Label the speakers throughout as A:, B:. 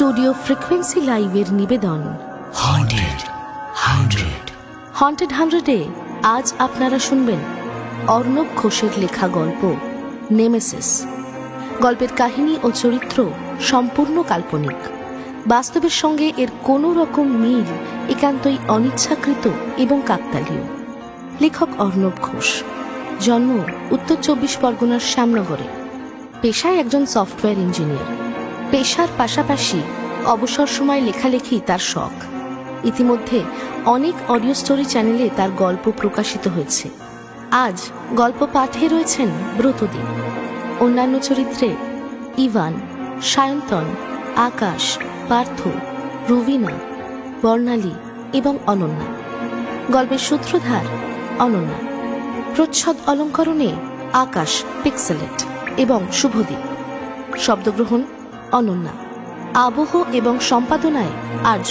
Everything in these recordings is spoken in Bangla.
A: স্টুডিও ফ্রিকোয়েন্সি লাইভের নিবেদন হন্টেড 100-এ আজ আপনারা শুনবেন অর্ণব ঘোষের লেখা গল্প নেমেসিস। গল্পের কাহিনী ও চরিত্র সম্পূর্ণ কাল্পনিক। বাস্তবের সঙ্গে এর কোনো রকম মিল একান্তই অনিচ্ছাকৃত এবং কাকতালীয়। লেখক অর্ণব ঘোষ, জন্ম উত্তর 24 পরগনার শ্যামনগরে, পেশায় একজন সফটওয়্যার ইঞ্জিনিয়ার। পেশার পাশাপাশি অবসর সময় লেখালেখি তার শখ। ইতিমধ্যে অনেক অডিও স্টোরি চ্যানেলে তার গল্প প্রকাশিত হয়েছে। আজ গল্প পাঠে রয়েছেন ব্রতদীপ। অন্যান্য চরিত্রে ইভান, সায়ন্তন, আকাশ, পার্থ, রুবিনা, বর্ণালী এবং অনন্যা। গল্পের সূত্রধার অনন্যা। প্রচ্ছদ অলঙ্করণে আকাশ, পিক্সেলেট এবং শুভদীপ। শব্দগ্রহণ অনন্যা। আবহ এবং সম্পাদনায় আর্য।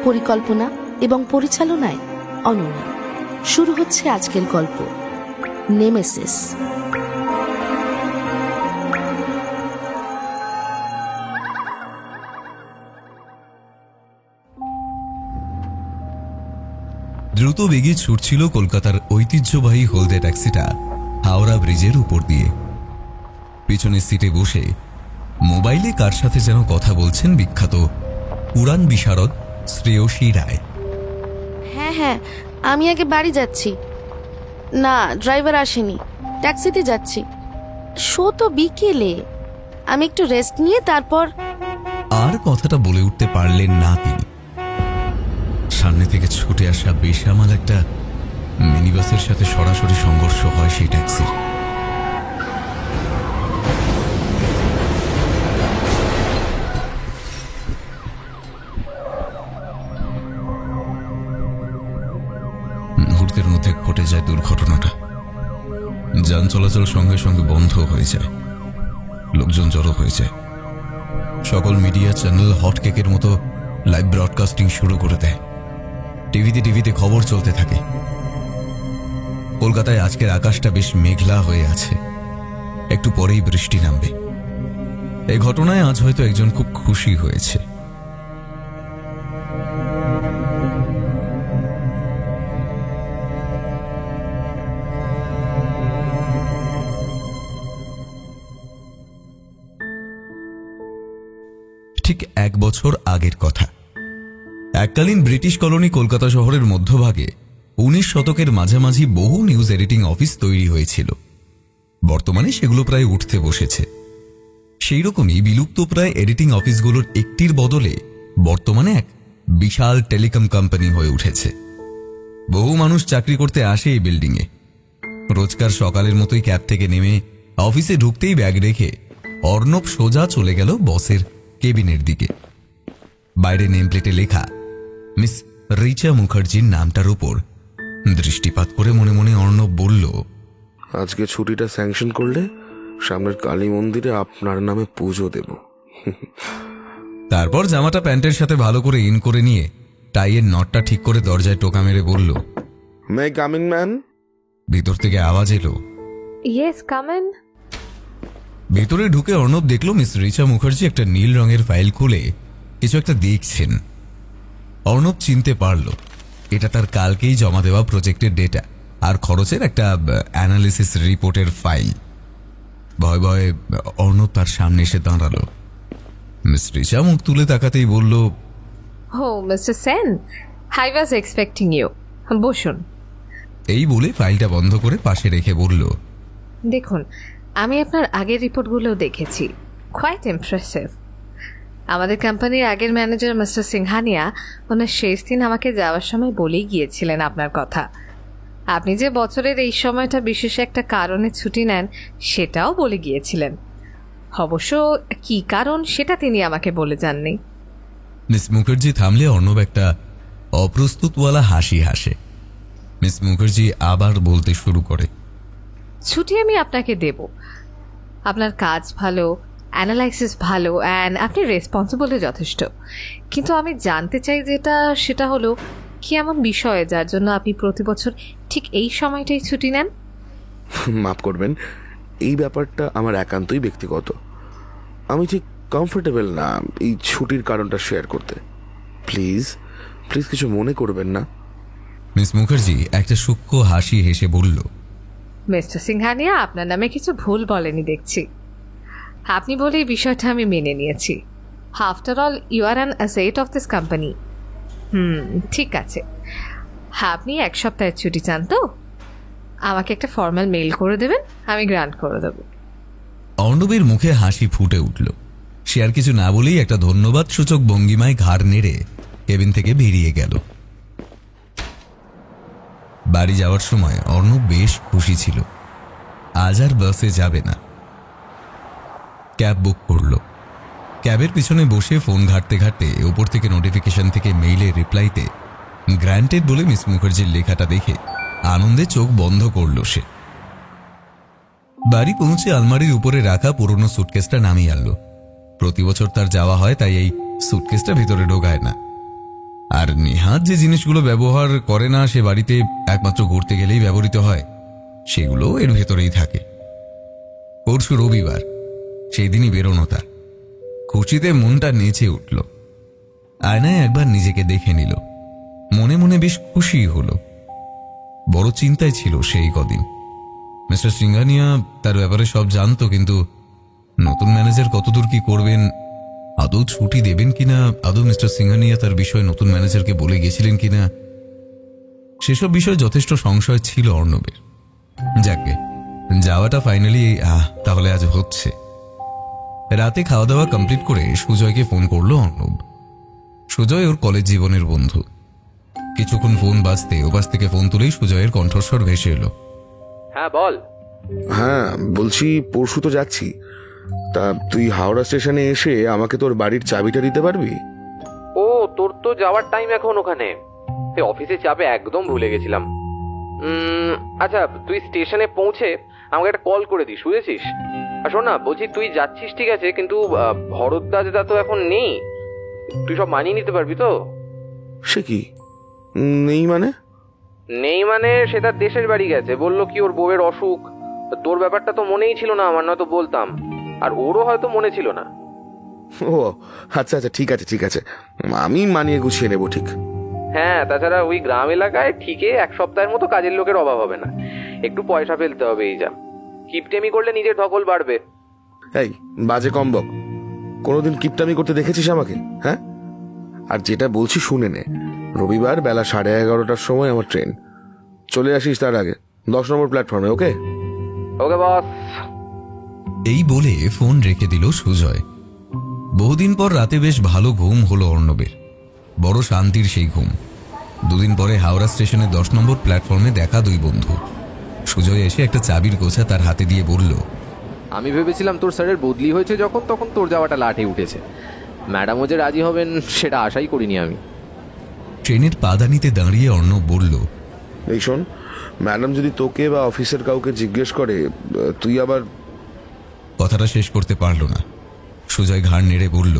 A: পরিকল্পনা এবং পরিচালনায় অনন্যা। শুরু হচ্ছে আজকের গল্প নেমেসিস।
B: দ্রুত বেগে ছুটছিল কলকাতার ঐতিহ্যবাহী হলদে ট্যাক্সিটা হাওড়া ব্রিজের উপর দিয়ে। পিছনের সিটে বসে মোবাইলে কার সাথে যেন কথা বলছেন বিখ্যাত উড়ান বিশারদ শ্রেয়সী রায়।
A: হ্যাঁ, আমি আগে বাড়ি যাচ্ছি। না, ড্রাইভার আসেনি, ট্যাক্সিতে যাচ্ছি। শো তো বিকেলে, আমি একটু রেস্ট নিয়ে তারপর।
B: আর কথাটা বলে উঠতে পারলেন না তিনি। সামনে থেকে ছুটে আসা বেসামাল একটা মিনিবাসের সাথে সরাসরি সংঘর্ষ হয় সেই ট্যাক্সির। মুহূর্তের মধ্যে ঘটে যায় দুর্ঘটনাটা। যান চলাচল সঙ্গে সঙ্গে বন্ধ হয়ে যায়, লোকজন জড়ো হয়ে যায়। সকল মিডিয়া চ্যানেল হটকেকের মতো লাইভ ব্রডকাস্টিং শুরু করে দেয়। টিভিতে খবর চলতে থাকে। কলকাতায় আজকের আকাশটা বেশ মেঘলা হয়ে আছে, একটু পরেই বৃষ্টি নামবে। এই ঘটনায় আজ হয়তো একজন খুব খুশি হয়েছে। ঠিক 1 বছর আগের কথা। এককালীন ব্রিটিশ কলোনি কলকাতা শহরের মধ্যভাগে 19 শতকের মাঝামাঝি বহু নিউজ এডিটিং অফিস তৈরি হয়েছিল। বর্তমানে সেগুলো প্রায় উঠতে বসেছে। সেই রকমই বিলুপ্ত প্রায় এডিটিং অফিসগুলোর একটির বদলে বর্তমানে এক বিশাল টেলিকম কোম্পানি হয়ে উঠেছে। বহু মানুষ চাকরি করতে আসে এই বিল্ডিংয়ে। রোজকার সকালের মতোই ক্যাব থেকে নেমে অফিসে ঢুকতেই ব্যাগ রেখে অর্ণব সোজা চলে গেল বসের কেবিনের দিকে। বাইরে নেমপ্লেটে লেখা মিস রিচা মুখার্জির নামটার উপর দৃষ্টিপাত করে মনে মনে অর্ণব বলল,
C: আজকে ছুটিটা স্যাংশন করলে সামনের কালী মন্দিরে আপনার নামে পুজো দেব।
B: তারপর জামাটা প্যান্টের সাথে ভালো করে ইন করে নিয়ে টাইয়ের নটটা ঠিক করে দরজায় টোকা মেরে বলল,
C: মে কামিং ম্যান?
B: ভিতর থেকে আওয়াজ এলো,
D: ইয়েস কাম ইন।
B: ভেতরে ঢুকে অর্ণব দেখল মিস রিচা মুখার্জি একটা নীল রঙের ফাইল খুলে কিছু একটা দেখছেন। অর্ণব চিনতে পারল এটা তার কালকেই জমা দেওয়া প্রজেক্টের ডেটা আর খরচের একটা অ্যানালিসিস রিপোর্টের ফাইল। ভয়ে ভয়ে অর্ণব তার সামনে এসে দাঁড়ালো। মিস রিচা মুখ তুলে তাকাতেই বলল,
D: ও mister Sen, I was expecting you, বসুন।
B: এই বলে ফাইলটা বন্ধ করে পাশে রেখে বলল,
D: দেখুন, আমি আপনার আগের রিপোর্টগুলো দেখেছি, কোয়াইট ইমপ্রেসিভ। আমাদের কোম্পানির আগের ম্যানেজার মিস্টার সিংহানিয়া ওনার শেষ দিন আমাকে যাওয়ার সময় বলেই গিয়েছিলেন আপনার কথা। আপনি যে বছরের এই সময়টা বিশেষ একটা কারণে ছুটি নেন সেটাও বলে গিয়েছিলেন। অবশ্য কি কারণ সেটা তিনি আমাকে বলে যাননি।
B: মিস মুখার্জি থামলে অর্ণব একটা অপ্রস্তুতওয়ালা হাসি হাসে। মিস মুখার্জি আবার বলতে শুরু করে,
D: ছুটি আমি আপনাকে দেব, আপনার কাজ ভালো, অ্যানালাইসিস ভালো, অ্যান্ড আপনি রেসপন্সিবলও যথেষ্ট। কিন্তু আমি জানতে চাই সেটা হলো কি এমন বিষয় যার জন্য আপনি প্রতি বছর ঠিক এই সময়টাই ছুটি নেন?
C: মাফ করবেন, এই ব্যাপারটা আমার একান্তই ব্যক্তিগত। আমি ঠিক কমফোর্টেবল না এই ছুটির কারণটা শেয়ার করতে। প্লিজ প্লিজ কিছু মনে করবেন না।
B: মিস মুখার্জি একটা সূক্ষ্ম হাসি হেসে বলল,
D: মিস্টার সিংহানিয়া আপনার নামে কিছু ভুল বলেনি দেখছি। আপনি বলে এই বিষয়টা আমি মেনে নিয়েছি। After all you are an asset of this company. ঠিক আছে, আপনি 1 সপ্তাহের ছুটি চান তো আমাকে একটা ফর্মাল মেইল করে দেবেন, আমি গ্রান্ট করে দেবো।
B: অর্ণবের মুখে হাসি ফুটে উঠল। সে আর কিছু না বলেই একটা ধন্যবাদ সূচক ভঙ্গিমায় ঘাড় নেড়ে কেবিন থেকে বেরিয়ে গেল। বাড়ি যাওয়ার সময় অর্ণব বেশ খুশি ছিল। আজ আর বাসে যাবে না। ক্যাব বুক করল। ক্যাবের পিছনে বসে ফোন ঘাঁটতে ঘাঁটতে ওপর থেকে নোটিফিকেশন থেকে মেইলের রিপ্লাইতে গ্র্যান্টেড বলে মিস মুখার্জির লেখাটা দেখে আনন্দে চোখ বন্ধ করল সে। বাড়ি পৌঁছে আলমারির উপরে রাখা পুরনো সুটকেসটা নামিয়ে আনল। প্রতি বছর তার যাওয়া হয়, তাই এই সুটকেসটা ভিতরে ঢোকায় না। আর নেহাত যে জিনিসগুলো ব্যবহার করে না সে বাড়িতে একমাত্র ঘুরতে গেলেই ব্যবহৃত হয়, সেগুলো এর ভেতরেই থাকে। পরশু রবিবার, সেই দিনই বেরোনো তার। খুশিতে মনটা নেচে উঠল। আয়নায় একবার নিজেকে দেখে নিল। মনে মনে বেশ খুশি হলো। বড় চিন্তায় ছিল সেই কদিন। মিস্টার সিংহানিয়া তার ব্যাপারে সব জানতো, কিন্তু নতুন ম্যানেজার কতদূর কি করবেন, আদৌ ছুটি দেবেন কিনা, আদৌ মিস্টার সিংহানিয়া তার বিষয়ে নতুন ম্যানেজারকে বলে গেছিলেন কিনা, সেসব বিষয়ে যথেষ্ট সংশয় ছিল অর্ণবের। যাকে যাওয়াটা ফাইনালি তাহলে আজ হচ্ছে। রাতে খাওয়া দাওয়া কমপ্লিট করে সুজয়কে ফোন করলো অর্ণব। সুজয় ওর কলেজ জীবনের বন্ধু। কিছুক্ষণ ফোন বাজতে ওপাশ থেকে ফোন তুলেই সুজয়ের কণ্ঠস্বর ভেসে এলো।
E: হ্যাঁ বল।
C: হ্যাঁ বলছি, পরশু তো যাচ্ছি, তা তুই হাওড়া স্টেশনে এসে আমাকে তোর বাড়ির চাবিটা দিতে পারবি?
E: ও, তোর তো যাওয়ার টাইম এখন ওখানে। তুই অফিসে চাপে একদম ভুলে গেছিলাম। আচ্ছা, তুই স্টেশনে পৌঁছে আমাকে একটা কল করে দিস, বুঝেছিস? আর শোন না, বলছি তুই যাচ্ছিস ঠিক আছে, কিন্তু ভরতদা যেটা তো এখন নেই, তুই সব মানিয়ে নিতে পারবি তো?
C: সে কি নেই মানে?
E: নেই মানে সে তার দেশের বাড়ি গেছে, বললো কি ওর বউয়ের অসুখ। তোর ব্যাপারটা তো মনেই ছিল না আমার, নয়তো বলতাম। আর ওরও হয়তো মনে ছিল না।
C: ও আচ্ছা আচ্ছা, ঠিক আছে ঠিক আছে, আমি মানিয়ে গুছিয়ে নেবো। ঠিক।
E: হ্যাঁ, তাছাড়া ওই গ্রাম এলাকায় ঠিকই 1 সপ্তাহের মতো কাজের লোকের অভাব হবে না। একটু পয়সা ফেলতে হবে, এই যা। কিপটেমি করলে নিজের ধকল বাড়বে।
C: এই বাজে কম বক। কোনোদিন কিপটামি করতে দেখেছিস আমাকে? হ্যাঁ, আর যেটা বলছি শুনে নে। রবিবার বেলা 11:30টার সময় আমার ট্রেন। চলে আসিস তার আগে 10 নম্বর প্ল্যাটফর্মে। ওকে?
E: ওকে বস।
B: এই বলে ফোন রেখে দিল সুজয়। বহুদিন পর রাতে বেশ ভালো ঘুম হলো অর্ণবের। বড় শান্তির সেই ঘুম। 2 দিন পরে হাওড়া স্টেশনে 10 নম্বর প্ল্যাটফর্মে দেখা 2 বন্ধু। সুজয় এসে একটা চাবির গোছা তার হাতে দিয়ে বলল,
E: আমি ভেবেছিলাম তোর স্যারের বদলি হয়েছে যখন, তখন তোর যাওয়াটা লাটে উঠেছে। ম্যাডামও যে রাজি হবেন সেটা আশাই করিনি আমি।
B: ট্রেনের পাদানিতে দাঁড়িয়ে অর্ণব বলল,
C: এই শোন, ম্যাডাম যদি তোকে বা অফিসের কাউকে জিজ্ঞেস করে, তুই আবার।
B: কথাটা শেষ করতে পারল না। সুজয় ঘাড় নেড়ে বলল,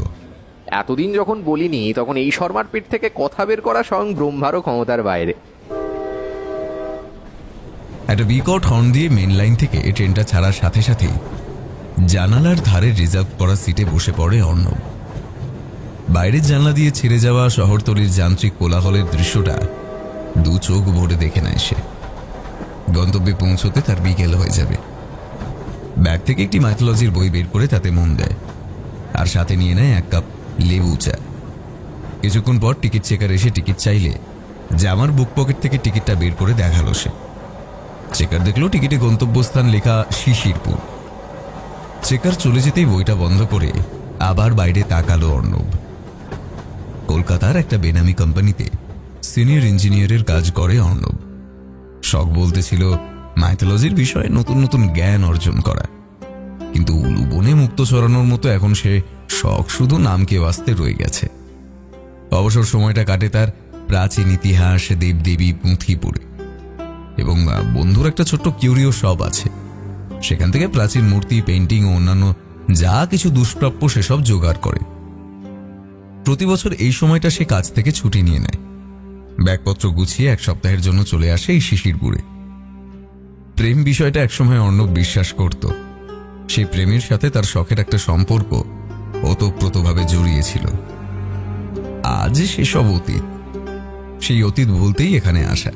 E: এতদিন যখন বলিনি, তখন এই শর্মার পেট থেকে কথা বের করা স্বয়ং ব্রহ্মারও ক্ষমতার বাইরে।
B: একটা বিকট হর্ন দিয়ে মেন লাইন থেকে ট্রেনটা ছাড়ার সাথে সাথেই জানালার ধারে রিজার্ভ করা সিটে বসে পড়ে অর্ণব। বাইরের জানলা দিয়ে ছেড়ে যাওয়া শহরতলির যান্ত্রিক কোলাহলের দৃশ্যটা 2 চোখ ভরে দেখে নেয় সে। গন্তব্যে পৌঁছতে তার বিকেল হয়ে যাবে। ব্যাগ থেকে একটি মাইথোলজির বই বের করে তাতে মন দেয়, আর সাথে নিয়ে নেয় 1 কাপ লেবু চা। কিছুক্ষণ পর টিকিট চেকার এসে টিকিট চাইলে জামার বুক পকেট থেকে টিকিটটা বের করে দেখালো সে। চেকার দেখলো টিকিটে গন্তব্যস্থান লেখা শিশিরপুর। চেকার চলে যেতেই বইটা বন্ধ করে আবার বাইরে তাকালো অর্ণব। কলকাতার একটা বেনামি কোম্পানিতে সিনিয়র ইঞ্জিনিয়ারের কাজ করে অর্ণব। শখ বলতে ছিল মাইথোলজির বিষয়ে নতুন নতুন জ্ঞান অর্জন করা, কিন্তু উলু বনে মুক্ত ছড়ানোর মতো এখন সে শখ শুধু নামকে বাঁচতে রয়ে গেছে। অবসর সময়টা কাটে তার প্রাচীন ইতিহাস, দেবদেবী, পুঁথি পড়ে। এবং বন্ধুর একটা ছোট্ট কিউরিও শপ আছে, সেখান থেকে প্রাচীন মূর্তি, পেন্টিং ও অন্যান্য যা কিছু দুষ্প্রাপ্য সেসব জোগাড় করে। প্রতি বছর এই সময়টা সে কাজ থেকে ছুটি নিয়ে নেয়। ব্যাগপত্র গুছিয়ে 1 সপ্তাহের জন্য চলে আসে এই শিশিরপুরে। প্রেম বিষয়টা একসময় অর্ণব বিশ্বাস করত। সেই প্রেমের সাথে তার শখের একটা সম্পর্ক ওতপ্রোতভাবে জড়িয়েছিল। আজ সেসব অতীত। সেই অতীত ভুলতেই এখানে আসা।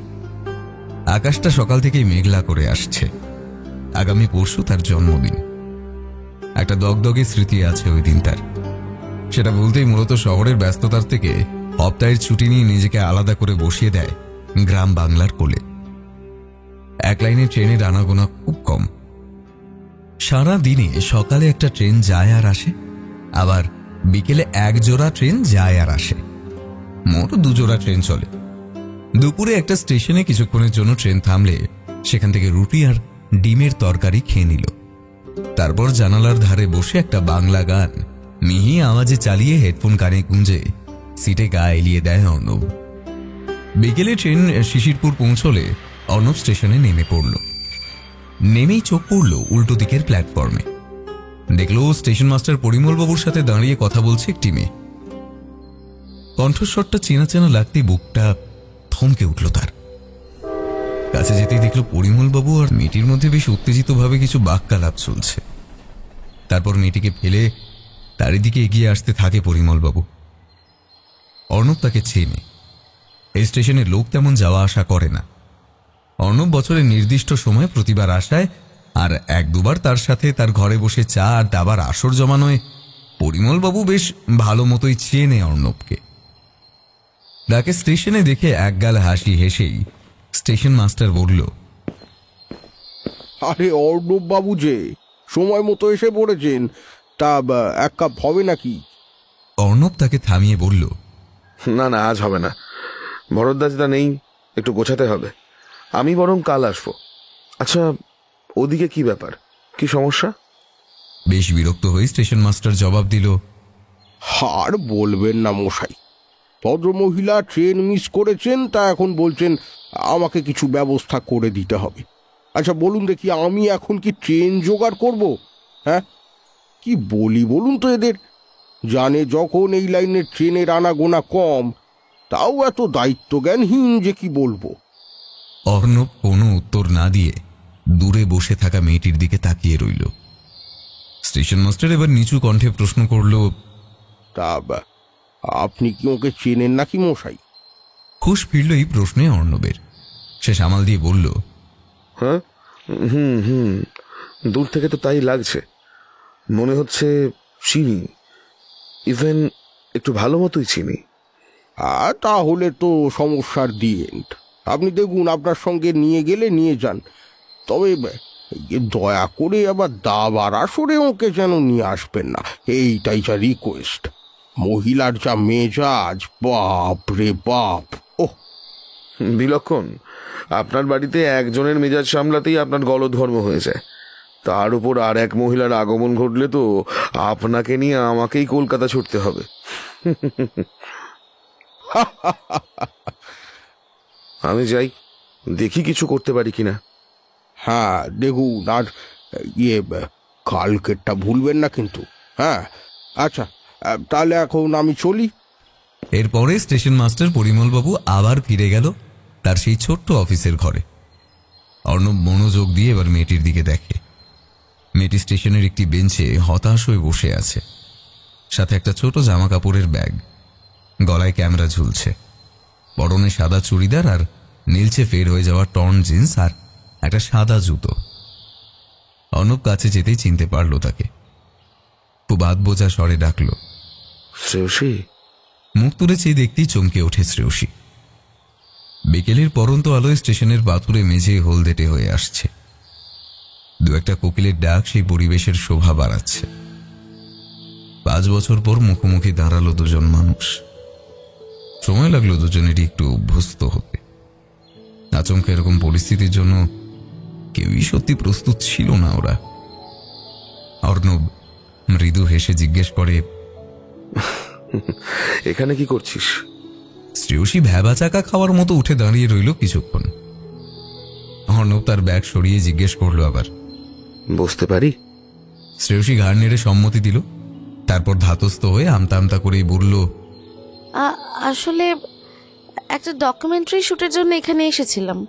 B: আকাশটা সকাল থেকেই মেঘলা করে আসছে। আগামী পরশু তার জন্মদিন। একটা দগদগে স্মৃতি আছে ওই দিন তার। সেটা বলতেই মূলত শহরের ব্যস্ততার থেকে সপ্তাহের ছুটি নিয়ে নিজেকে আলাদা করে বসিয়ে দেয় গ্রাম বাংলার কোলে। এক লাইনে ট্রেনের আনাগোনা খুব কম। সারা দিনে সকালে একটা ট্রেন যায় আর আসে, আবার বিকেলে এক জোড়া ট্রেন যায় আর আসে। মোট 2 জোড়া ট্রেন চলে। দুপুরে একটা স্টেশনে কিছুক্ষণের জন্য ট্রেন থামলে সেখান থেকে রুটি আর ডিমের তরকারি খেয়ে নিল। তারপর জানালার ধারে বসে একটা বাংলা গান মিহি আওয়াজে চালিয়ে হেডফোন কানে গুঁজে সিটে গা এলিয়ে দেয় অর্ণব। বিকেলে ট্রেন শিশিরপুর পৌঁছলে অর্ণব স্টেশনে নেমে পড়ল। নেমেই চোখ পড়ল উল্টো দিকের প্ল্যাটফর্মে। দেখল স্টেশন মাস্টার পরিমলবাবুর সাথে দাঁড়িয়ে কথা বলছে একটি মেয়ে। কণ্ঠস্বরটা চেনা চেনা লাগতেই বুকটা থমকে উঠল তার। কাছে যেতেই দেখল পরিমলবাবু আর মেয়েটির মধ্যে বেশ উত্তেজিতভাবে কিছু বাক্যালাপ চলছে। তারপর মেয়েটিকে ফেলে তারই দিকে এগিয়ে আসতে থাকে পরিমলবাবু। অর্ণব তাকে চেনে। এই স্টেশনে লোক তেমন যাওয়া আসা করে না। অর্ণব বছরের নির্দিষ্ট সময় প্রতিবার আসায় আর 1-2বার তার সাথে তার ঘরে বসে চা আর দাবার আসর জমানোয় পরিমলবাবু বেশ ভালো মতোই চেনে অর্ণবকে। তাকে স্টেশনে দেখে একগাল হাসি হেসেই স্টেশন মাস্টার বলল,
F: আরে অর্ণব বাবু যে সময় মতো এসে পড়েছেন, তা এক কাপ হবে নাকি?
B: অর্ণব তাকে থামিয়ে বলল,
C: না না, আজ হবে না। ভরদ্বাজদা নেই, একটু গোছাতে হবে। আমি বরং কাল আসবো। আচ্ছা, ওদিকে কি ব্যাপার, কি সমস্যা?
B: বেশ বিরক্ত হয়ে স্টেশন মাস্টার জবাব দিল,
F: আর বলবেন না মশাই, ভদ্রমহিলা ট্রেন মিস করেছেন, তা এখন বলছেন আমাকে কিছু ব্যবস্থা করে দিতে হবে। আচ্ছা বলুন দেখি, আমি এখন কি ট্রেন জোগাড় করব? হ্যাঁ, কি বলি বলুন তো এদের? জানে যখন এই লাইনের ট্রেনের আনাগোনা কম, তাও এত দায়িত্বজ্ঞানহীন যে কি বলবো।
B: অর্ণব কোনো উত্তর না দিয়ে দূরে বসে থাকা মেয়েটির দিকে তাকিয়ে রইল। স্টেশন মাস্টার এবার নিচু কণ্ঠে প্রশ্ন করল,
F: তা আপনি কি ওকে চেনেন নাকি মশাই?
B: হুঁশ ফিরল এই প্রশ্নে অর্ণবের। সে সামাল দিয়ে বলল,
C: হ্যাঁ, হুম, দূর থেকে তো তাই লাগছে। মনে হচ্ছে চিনি, ইভেন একটু ভালো মতোই চিনি।
F: তাহলে তো সমস্যার দি এন্ড। আপনি দেখুন, আপনার সঙ্গে নিয়ে গেলে নিয়ে যান, তবে দয়া করে আবার দাবার আসরে ওকে যেন নিয়ে আসবেন না, এইটাই যা রিকোয়েস্ট। মহিলার যা মেজাজ, বাপ রে বাপ! ওহ,
C: বিলক্ষণ। আপনার বাড়িতে একজনের মেজাজ সামলাতেই আপনার গলধর্ম হয়ে যায়, তার উপর আর এক মহিলার আগমন ঘটলে তো আপনাকে নিয়ে আমাকেই কলকাতা ছুটতে হবে। আমি যাই, দেখি কিছু করতে পারি কিনা।
F: হ্যাঁ দেখুন, আর কালকেরটা ভুলবেন না কিন্তু। হ্যাঁ, আচ্ছা তাহলে এখন আমি চলি।
B: এরপরে স্টেশন মাস্টার পরিমলবাবু আবার ফিরে গেল তার সেই ছোট্ট অফিসের ঘরে। অর্ণব মনোযোগ দিয়ে এবার মেয়েটির দিকে দেখে। মেয়েটি স্টেশনের একটি বেঞ্চে হতাশ হয়ে বসে আছে, সাথে একটা ছোট জামা কাপড়ের ব্যাগ, গলায় ক্যামেরা ঝুলছে, পরনে সাদা চুড়িদার আর নীলচে ফের হয়ে যাওয়া টর্ন জিন্স আর একটা সাদা জুতো। অর্ণব কাছে যেতেই চিনতে পারল তাকে। খুব আধবোঝা স্বরে ডাকল,
C: শ্রেয়সী।
B: মুখ তুলে চেয়ে দেখতেই চমকে ওঠে শ্রেয়সী। বিকেলের পরন্ত আলোয় স্টেশনের পাথুরে মেঝে হলদেটে হয়ে আসছে। 2-একটা কোকিলের ডাক সেই পরিবেশের শোভা বাড়াচ্ছে। 5 বছর পর মুখোমুখি দাঁড়ালো দুজন মানুষ। সময় লাগলো দুজনেরই একটু অভ্যস্ত হতে। আচমকা এরকম পরিস্থিতির জন্য কেউই সত্যি প্রস্তুত ছিল না ওরা। অর্ণব মৃদু হেসে জিজ্ঞেস করে,
C: এখানে কি করছিস?
B: শ্রেয়সী ভ্যাবা চাকা খাওয়ার মতো উঠে দাঁড়িয়ে রইল কিছুক্ষণ। অর্ণব তার ব্যাগ সরিয়ে জিজ্ঞেস করলো আবার,
C: বসতে পারি?
B: শ্রেয়সী ঘাড় নেড়ে সম্মতি দিল। তারপর ধাতস্থ হয়ে আমতা আমতা করেই বলল,
A: আসলে একটা ডকুমেন্টারি শুটের জন্য এখানে এসেছিলাম।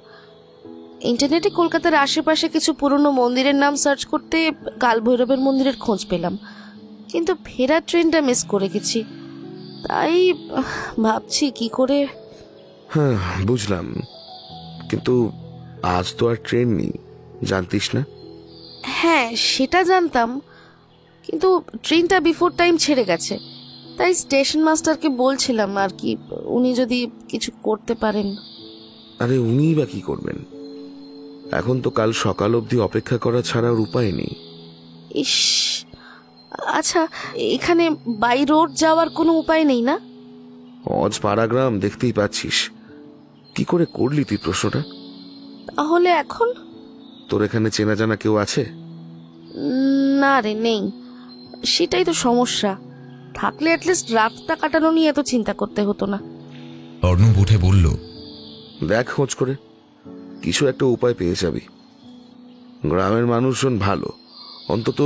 A: ইন্টারনেটে কলকাতার আশেপাশে কিছু পুরনো মন্দিরের নাম সার্চ করতে কাল ভৈরবের মন্দিরের খোঁজ পেলাম। কিন্তু ফেরার ট্রেনটা মিস করে গেছি। তাই ভাবছি কি করে।
C: হ্যাঁ বুঝলাম, কিন্তু আজ তো আর ট্রেন নেই, জানতিস না?
A: হ্যাঁ সেটা জানতাম, কিন্তু ট্রেনটা বিফোর টাইম ছেড়ে গেছে। তাই স্টেশন মাস্টারকে বলছিলাম আর কি, উনি যদি কিছু করতে পারেন।
C: আরে উনিই বা কি করবেন? এখন তো কাল সকাল অবধি অপেক্ষা করা ছাড়া আর উপায় নেই।
A: ইস, আচ্ছা এখানে বাই রোড যাওয়ার কোনো উপায় নেই না?
C: অজ পাড়াগ্রাম দেখতেই পাচ্ছিস, কি করে করলি তুই প্রশ্নটা?
A: তাহলে এখন?
C: তোর এখানে চেনা জানা কেউ আছে?
A: না রে, নেই। সেটাই তো সমস্যা। থাকলে অ্যাটলিস্ট রাতটা কাটানো নিয়ে এত চিন্তা করতে হতো না।
B: অর্ণব উঠে বলল,
C: দেখ খোঁজ করে, কিছু একটা উপায় পেয়ে যাবি। গ্রামের মানুষজন ভালো, অন্তত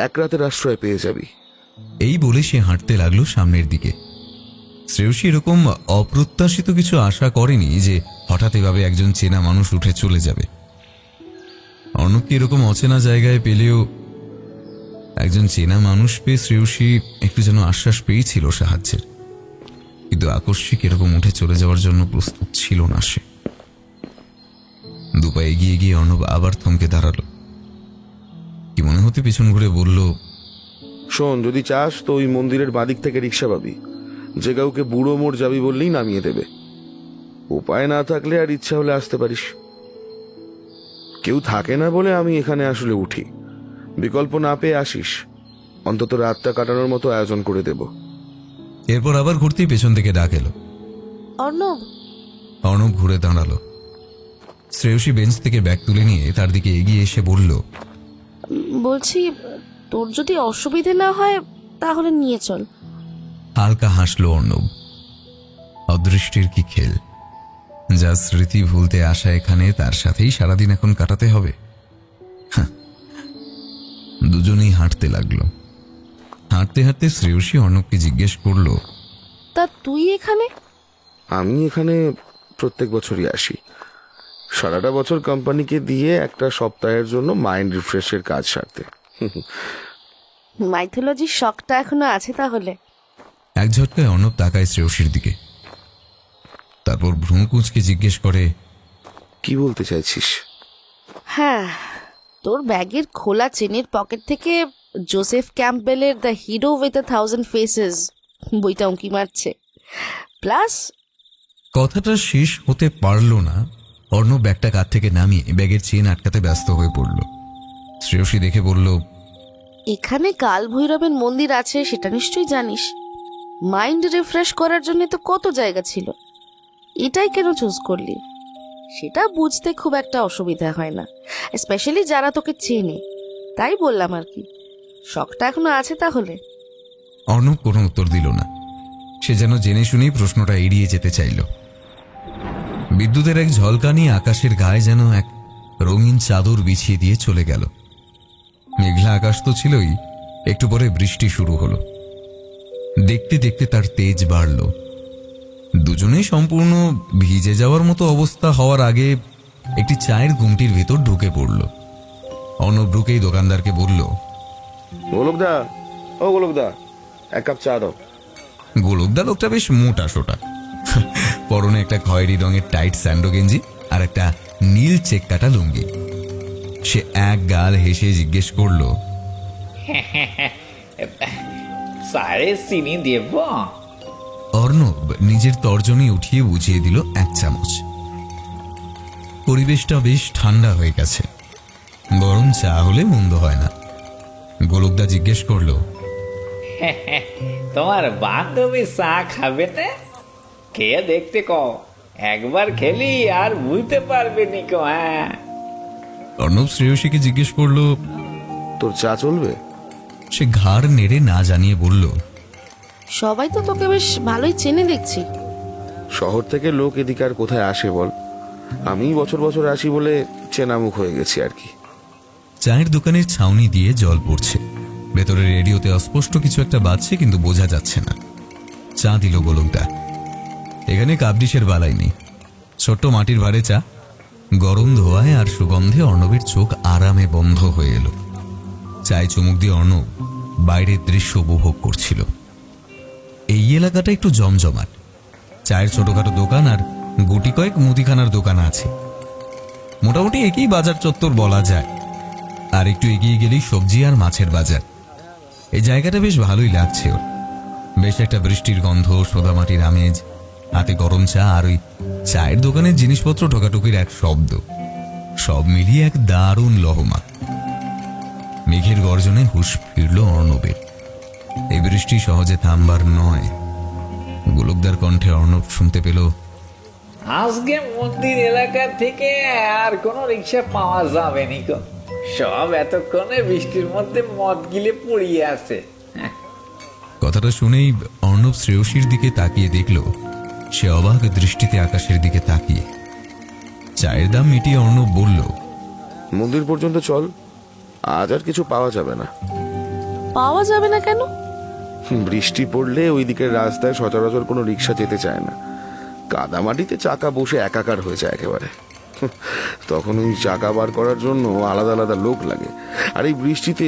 C: এক রাতের আশ্রয় পেয়ে যাবি।
B: এই বলে সে হাঁটতে লাগলো সামনের দিকে। শ্রেয়সী এরকম অপ্রত্যাশিত কিছু আশা করেনি যে হঠাৎ এভাবে একজন চেনা মানুষ উঠে চলে যাবে। অর্ণবকে এরকম অচেনা জায়গায় পেলেও একজন চেনা মানুষ পেয়ে শ্রেয়সী একটু যেন আশ্বাস পেয়েছিল সাহায্যের, কিন্তু আকস্মিক এরকম উঠে চলে যাওয়ার জন্য প্রস্তুত ছিল না সে। দুপা এগিয়ে গিয়ে অর্ণব আবার থমকে দাঁড়ালো। কি মনে হতে পিছন ঘুরে বলল,
C: শোন, যদি চাস তো ওই মন্দিরের বাদিক থেকে রিক্সা পাবি, যে কাউকে বুড়ো মোড় যাবি বললেই নামিয়ে দেবে। উপায় না থাকলে আর ইচ্ছা হলে আসতে পারিস। কেউ থাকে না বলে আমি এখানে আসলে উঠি, বিকল্প না পেয়ে আসিস, অন্তত রাতটা কাটানোর মতো আয়োজন করে দেব।
B: এরপর আবার ঘুরতেই পেছন থেকে ডাক এলো।
A: অর্ণব।
B: অর্ণব ঘুরে দাঁড়ালো। শ্রেয়সী বেঞ্চ থেকে ব্যাগ তুলে নিয়ে তার দিকে এগিয়ে এসে বলল,
A: বলছি তোর যদি অসুবিধে না হয় তাহলে নিয়ে চল।
B: হালকা হাসলো অর্ণব। অদৃষ্টির কি খেল, যা স্মৃতি ভুলতে আসা এখানে তার সাথেই সারাদিন এখন কাটাতে হবে। দুজনেই হাঁটতে লাগলো। হাঁটতে হাঁটতে শ্রেয়সী অর্ণবকে জিজ্ঞেস করলো,
A: তা তুই এখানে?
C: আমি এখানে প্রত্যেক বছরই আসি। সারাটা বছর কোম্পানিকে দিয়ে একটা সপ্তাহের জন্য মাইন্ড রিফ্রেশের কাজ সারতে।
A: মাইথোলজির শখটা এখনো আছে তাহলে?
B: এক ঝটকায় অর্ণব তাকায় শ্রেয়সীর দিকে, তারপর ভ্রু কুঁচকে জিজ্ঞেস করে,
C: কি বলতে চাইছিস?
A: হ্যাঁ, তোর ব্যাগের খোলা চেনের পকেট থেকে জোসেফ ক্যাম্পবেলের দ্য হিরো উইথ 1000 ফেসেস বইটা উঁকি মারছে। প্লাস
B: কথাটা শেষ হতে পারল না। অর্ণব ব্যাগটা কাঁধ থেকে নামিয়ে ব্যাগের চেন আটকাতে ব্যস্ত হয়ে পড়ল। শ্রেয়সী দেখে বলল,
A: এখানে কাল ভৈরবের মন্দির আছে সেটা নিশ্চয়ই জানিস। মাইন্ড রিফ্রেশ করার জন্য তো কত জায়গা ছিল, এটাই কেন চুজ করলি? সেটা বুঝতে খুব একটা অসুবিধা হয় না, স্পেশালি যারা তোকে চেনে। তাই বললাম আর কি, শখটা এখনো আছে তাহলে?
B: অর্ণব কোনো উত্তর দিল না। সে যেন জেনে শুনেই প্রশ্নটা এড়িয়ে যেতে চাইল। বিদ্যুতের এক ঝলকানি আকাশের গায়ে যেন এক রঙিন চাদর বিছিয়ে দিয়ে চলে গেল। মেঘলা আকাশ তো ছিলই, একটু পরে বৃষ্টি শুরু হলো। দেখতে দেখতে তার তেজ বাড়ল। দুজনেই সম্পূর্ণ ভিজে যাওয়ার মতো অবস্থা হওয়ার আগে একটি চায়ের গুমটির ভেতর ঢুকে পড়ল। অর্ণব ঢুকেই দোকানদারকে বলল,
C: গোলকদা, ও গোলকদা, এক কাপ চা দাও।
B: গোলকদা লোকটা বেশ মোটা সোটা, পরনে একটা খয়েরি রঙের টাইট স্যান্ডো গেঞ্জি আর একটা নীল চেক কাটা লুঙ্গি। সে এক গাল হেসে জিজ্ঞেস করল,
G: সারে চিনি দেব?
B: অর্ণব নিজের তর্জনী উঠিয়ে বুঝিয়ে দিল 1 চামচ। পরিবেশটা বেশ ঠান্ডা হয়ে গেছে, গরম চা হলে মন্দ হয় না। গোলকদা জিজ্ঞেস করল,
G: তোমার বান্ধবী চা খাবে না? খেয়ে দেখতে কও, একবার খেলি আর বুঝতে পারবে নি কো। হ্যাঁ।
B: অর্ণব শ্রেয়সীকে জিজ্ঞেস করল,
C: তোর চা চলবে?
B: সে ঘাড় নেড়ে না জানিয়ে বলল,
A: সবাই তো তোকে বেশ ভালোই চেনে দেখছি।
C: শহর থেকে লোক এদিকে আর কোথায় আসে বল? আমি বছর বছর আসি বলে চেনামুখ হয়ে গেছি আর কি।
B: চায়ের দোকানের ছাউনি দিয়ে জল পড়ছে। ভেতরে রেডিওতে অস্পষ্ট কিছু একটা বাজছে, কিন্তু বোঝা যাচ্ছে না। চা দিল গোলকদা। এখানে কাপডিশের বালাই নেই, ছোট্ট মাটির ভারে চা। গরম ধোঁয়ায় আর সুগন্ধে অর্ণবের চোখ আরামে বন্ধ হয়ে এলো। চায় চুমুক দিয়ে অর্ণব বাইরের দৃশ্য উপভোগ করছিল। এই এলাকাটা একটু জমজমাট, চায়ের ছোটখাটো দোকান আর গুটি কয়েক মুদিখানার দোকান আছে। মোটামুটি একই বাজার চত্বর বলা যায়। আর একটু এগিয়ে গেলেই সবজি আর মাছের বাজার। এই জায়গাটা বেশ ভালোই লাগছে ওর। বেশ একটা বৃষ্টির গন্ধ, সোদামাটির আমেজ, হাতে গরম চা আর ওই চায়ের দোকানের জিনিসপত্র ঢোকাঢুকির এক শব্দ, সব মিলিয়ে এক দারুণ লহমা। মেঘের গর্জনে হুঁশ ফিরল অর্ণবের। এই বৃষ্টি সহজে থামবার নয়। গোলকদার কণ্ঠে অর্ণব শুনতে পেল,
G: আজকে মন্দির এলাকা থেকে আর কোনো রিক্সা পাওয়া যাবে নি গো। সব এতক্ষণে বৃষ্টির মধ্যে মদ গিলে পড়িয়ে আছে।
B: কথাটা শুনেই অর্ণব শ্রেয়সীর দিকে তাকিয়ে দেখল। সে অবাক দৃষ্টিতে আকাশের দিকে তাকিয়ে। চায়ের দাম মিটিয়ে অর্ণব বলল,
C: মন্দির পর্যন্ত চল, আজ আর কিছু পাওয়া যাবে না।
A: পাওয়া যাবে না কেন?
C: বৃষ্টি পড়লে ওই দিকের রাস্তায় সচরাচর কোনো রিক্সা যেতে চায় না। কাদামাটিতে চাকা বসে একাকার হয়ে যায় একেবারে। তখন ওই চাকা বার করার জন্য আলাদা আলাদা লোক লাগে। আর এই বৃষ্টিতে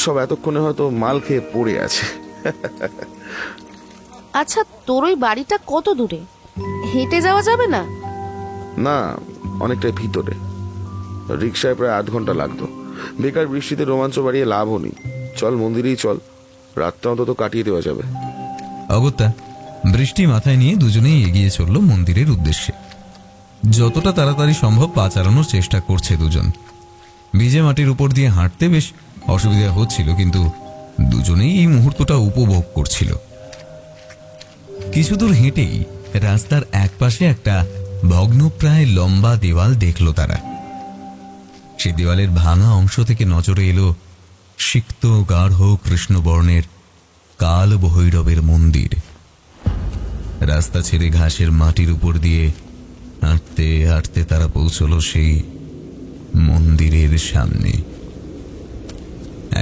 C: সব এতক্ষণে হয়তো মাল খেয়ে পড়ে আছে।
A: আচ্ছা, তোর ওই বাড়িটা কত দূরে? হেঁটে যাওয়া যাবে না?
C: না, অনেকটাই ভিতরে। রিক্সায় প্রায় 8 ঘন্টা লাগতো। বেকার বৃষ্টিতে রোমাঞ্চ বাড়িয়ে লাভও নেই। চল, মন্দিরেই চল, রাতটা অন্তত কাটিয়ে দেওয়া যাবে।
B: অগত্যা বৃষ্টি মাথায় নিয়ে দুজনেই এগিয়ে চলল মন্দিরের উদ্দেশ্যে। যতটা তাড়াতাড়ি সম্ভব পা চালানোর চেষ্টা করছে দুজন। ভিজে মাটির উপর দিয়ে হাঁটতে বেশ অসুবিধা হচ্ছিল, কিন্তু দুজনেই এই মুহূর্তটা উপভোগ করছিল। কিছু দূর হেঁটেই রাস্তার একপাশে একটা ভগ্নপ্রায় লম্বা দেওয়াল দেখল তারা। সে দেওয়ালের ভাঙা অংশ থেকে নজরে এলো সিক্ত গাঢ় কৃষ্ণবর্ণের কাল ভৈরবের মন্দির। রাস্তা ছেড়ে ঘাসের মাটির উপর দিয়ে হাঁটতে হাঁটতে তারা পৌঁছল সেই মন্দিরের সামনে।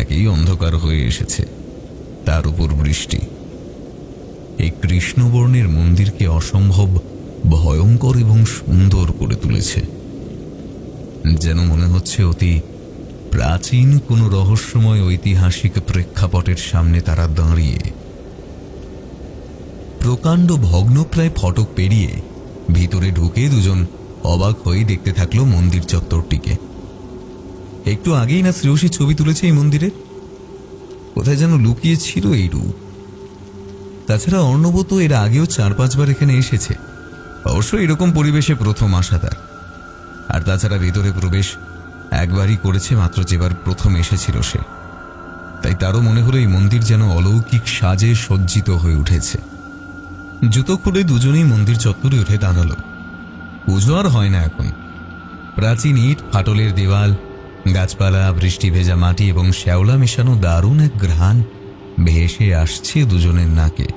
B: একই অন্ধকার হয়ে এসেছে, তার উপর বৃষ্টি। এই কৃষ্ণবর্ণের মন্দিরকে অসম্ভব ভয়ঙ্কর এবং সুন্দর করে তুলেছে। যেন মনে হচ্ছে অতি প্রাচীন কোনো রহস্যময় ঐতিহাসিক প্রেক্ষাপটের সামনে তারা দাঁড়িয়ে। প্রকাণ্ড ভগ্নপ্রায় ফটক পেরিয়ে ভিতরে ঢুকে দুজন অবাক হয়ে দেখতে থাকলো মন্দির চত্বরটিকে। একটু আগেই না শ্রেয়সী ছবি তুলেছে এই মন্দিরের। কোথায় যেন লুকিয়ে ছিল এই রূপ। তাছাড়া অর্ণব তো এর আগেও 4-5 বার এখানে এসেছে। অবশ্য এরকম পরিবেশে প্রথম আসা তার। আর তাছাড়া ভেতরে প্রবেশ একবারই করেছে, মাত্র যেবার প্রথম এসেছিল সে। তাই তারও মনে হলো এই মন্দির যেন অলৌকিক সাজে সজ্জিত হয়ে উঠেছে। জুতো খুলে দুজনেই মন্দির চত্বরে উঠে দাঁড়ালো। পুজো আর হয় না এখন। প্রাচীন ইট, ফাটলের দেওয়াল, গাছপালা, বৃষ্টি ভেজা মাটি এবং শ্যাওলা মেশানো দারুণ এক ঘ্রাণ ভেসে আসছে দুজনের নাকে।